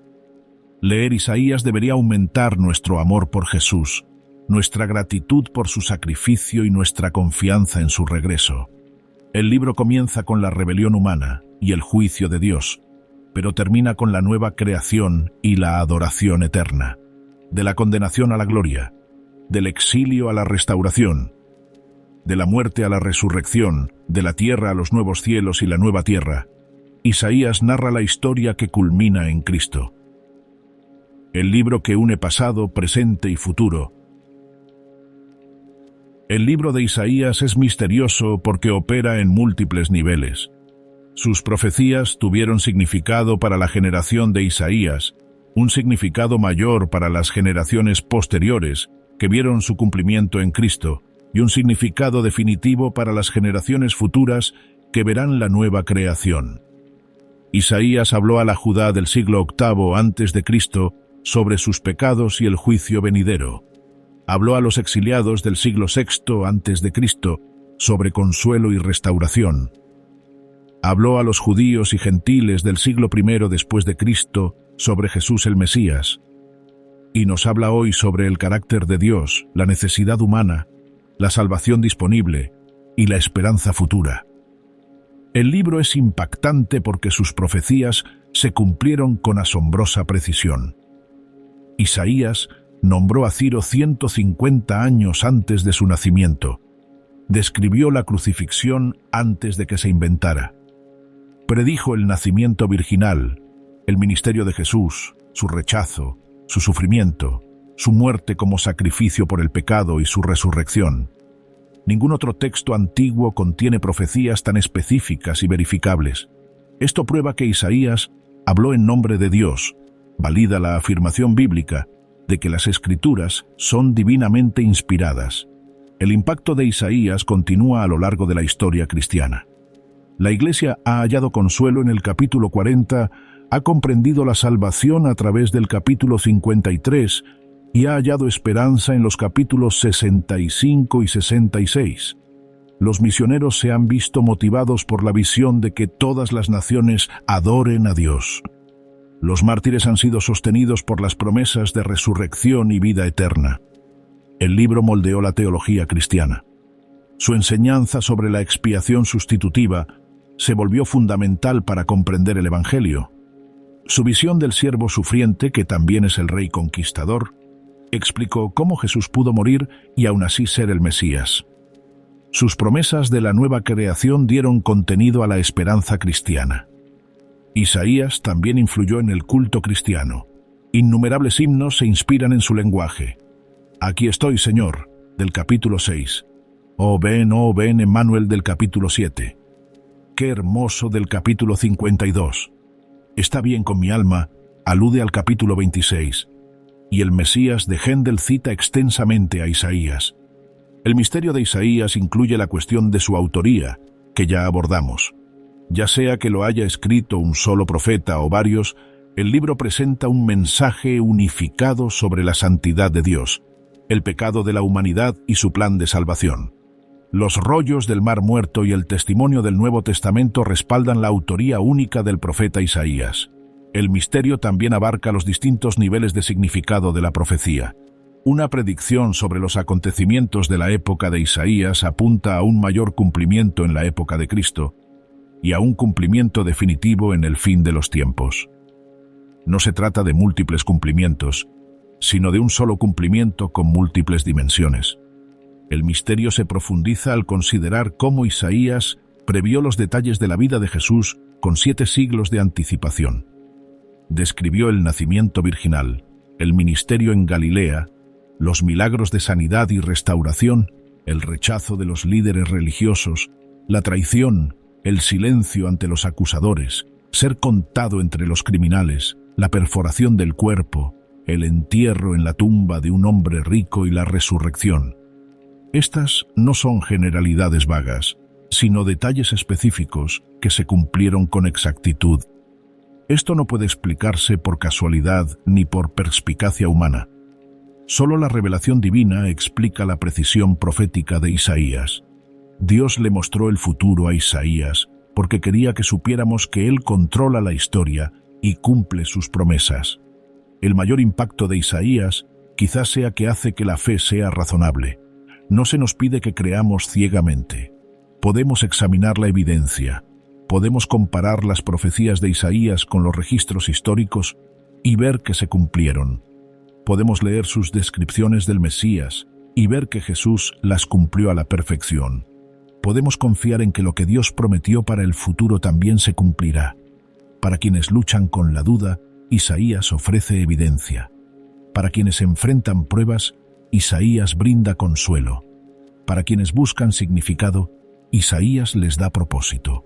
Speaker 1: Leer Isaías debería aumentar nuestro amor por Jesús, nuestra gratitud por su sacrificio y nuestra confianza en su regreso. El libro comienza con la rebelión humana y el juicio de Dios, pero termina con la nueva creación y la adoración eterna, de la condenación a la gloria, del exilio a la restauración, de la muerte a la resurrección, de la tierra a los nuevos cielos y la nueva tierra. Isaías narra la historia que culmina en Cristo. El libro que une pasado, presente y futuro. El libro de Isaías es misterioso porque opera en múltiples niveles. Sus profecías tuvieron significado para la generación de Isaías, un significado mayor para las generaciones posteriores que vieron su cumplimiento en Cristo, y un significado definitivo para las generaciones futuras que verán la nueva creación. Isaías habló a la Judá del siglo VIII antes de Cristo sobre sus pecados y el juicio venidero. Habló a los exiliados del siglo VI antes de Cristo sobre consuelo y restauración. Habló a los judíos y gentiles del siglo I después de Cristo sobre Jesús el Mesías. Y nos habla hoy sobre el carácter de Dios, la necesidad humana, la salvación disponible y la esperanza futura. El libro es impactante porque sus profecías se cumplieron con asombrosa precisión. Isaías nombró a Ciro 150 años antes de su nacimiento. Describió la crucifixión antes de que se inventara. Predijo el nacimiento virginal, el ministerio de Jesús, su rechazo, su sufrimiento, su muerte como sacrificio por el pecado y su resurrección. Ningún otro texto antiguo contiene profecías tan específicas y verificables. Esto prueba que Isaías habló en nombre de Dios. Valida la afirmación bíblica de que las Escrituras son divinamente inspiradas. El impacto de Isaías continúa a lo largo de la historia cristiana. La Iglesia ha hallado consuelo en el capítulo 40, ha comprendido la salvación a través del capítulo 53 y ha hallado esperanza en los capítulos 65 y 66. Los misioneros se han visto motivados por la visión de que todas las naciones adoren a Dios. Los mártires han sido sostenidos por las promesas de resurrección y vida eterna. El libro moldeó la teología cristiana. Su enseñanza sobre la expiación sustitutiva se volvió fundamental para comprender el Evangelio. Su visión del siervo sufriente, que también es el rey conquistador, explicó cómo Jesús pudo morir y aún así ser el Mesías. Sus promesas de la nueva creación dieron contenido a la esperanza cristiana. Isaías también influyó en el culto cristiano. Innumerables himnos se inspiran en su lenguaje. Aquí estoy, Señor, del capítulo 6. Oh ven, Emmanuel, del capítulo 7. Qué hermoso, del capítulo 52. Está bien con mi alma, alude al capítulo 26. Y el Mesías de Händel cita extensamente a Isaías. El misterio de Isaías incluye la cuestión de su autoría, que ya abordamos. Ya sea que lo haya escrito un solo profeta o varios, el libro presenta un mensaje unificado sobre la santidad de Dios, el pecado de la humanidad y su plan de salvación. Los rollos del Mar Muerto y el testimonio del Nuevo Testamento respaldan la autoría única del profeta Isaías. El misterio también abarca los distintos niveles de significado de la profecía. Una predicción sobre los acontecimientos de la época de Isaías apunta a un mayor cumplimiento en la época de Cristo y a un cumplimiento definitivo en el fin de los tiempos. No se trata de múltiples cumplimientos, sino de un solo cumplimiento con múltiples dimensiones. El misterio se profundiza al considerar cómo Isaías previó los detalles de la vida de Jesús con 7 siglos de anticipación. Describió el nacimiento virginal, el ministerio en Galilea, los milagros de sanidad y restauración, el rechazo de los líderes religiosos, la traición, el silencio ante los acusadores, ser contado entre los criminales, la perforación del cuerpo, el entierro en la tumba de un hombre rico y la resurrección. Estas no son generalidades vagas, sino detalles específicos que se cumplieron con exactitud. Esto no puede explicarse por casualidad ni por perspicacia humana. Solo la revelación divina explica la precisión profética de Isaías. Dios le mostró el futuro a Isaías porque quería que supiéramos que Él controla la historia y cumple sus promesas. El mayor impacto de Isaías quizás sea que hace que la fe sea razonable. No se nos pide que creamos ciegamente. Podemos examinar la evidencia. Podemos comparar las profecías de Isaías con los registros históricos y ver que se cumplieron. Podemos leer sus descripciones del Mesías y ver que Jesús las cumplió a la perfección. Podemos confiar en que lo que Dios prometió para el futuro también se cumplirá. Para quienes luchan con la duda, Isaías ofrece evidencia. Para quienes enfrentan pruebas, Isaías brinda consuelo. Para quienes buscan significado, Isaías les da propósito.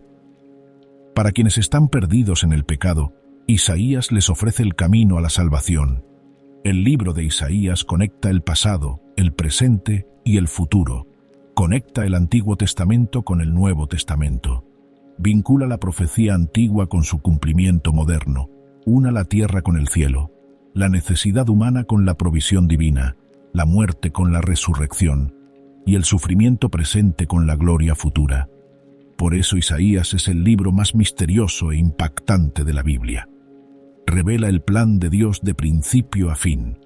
Speaker 1: Para quienes están perdidos en el pecado, Isaías les ofrece el camino a la salvación. El libro de Isaías conecta el pasado, el presente y el futuro. Conecta el Antiguo Testamento con el Nuevo Testamento. Vincula la profecía antigua con su cumplimiento moderno. Una la tierra con el cielo, la necesidad humana con la provisión divina, la muerte con la resurrección y el sufrimiento presente con la gloria futura. Por eso Isaías es el libro más misterioso e impactante de la Biblia. Revela el plan de Dios de principio a fin.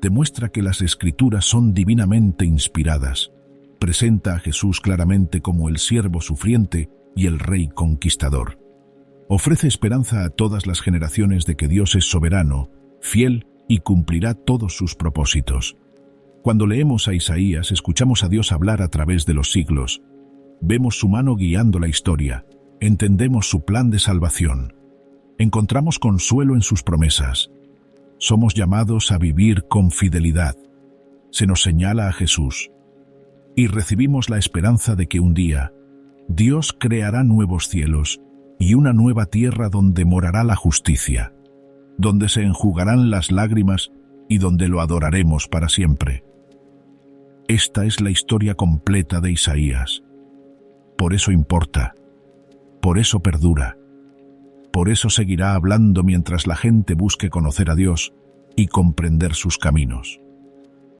Speaker 1: Demuestra que las Escrituras son divinamente inspiradas. Presenta a Jesús claramente como el siervo sufriente y el rey conquistador. Ofrece esperanza a todas las generaciones de que Dios es soberano, fiel y cumplirá todos sus propósitos. Cuando leemos a Isaías, escuchamos a Dios hablar a través de los siglos. Vemos su mano guiando la historia, entendemos su plan de salvación. Encontramos consuelo en sus promesas. Somos llamados a vivir con fidelidad. Se nos señala a Jesús. Y recibimos la esperanza de que un día Dios creará nuevos cielos y una nueva tierra donde morará la justicia, donde se enjugarán las lágrimas y donde lo adoraremos para siempre. Esta es la historia completa de Isaías. Por eso importa, por eso perdura, por eso seguirá hablando mientras la gente busque conocer a Dios y comprender sus caminos.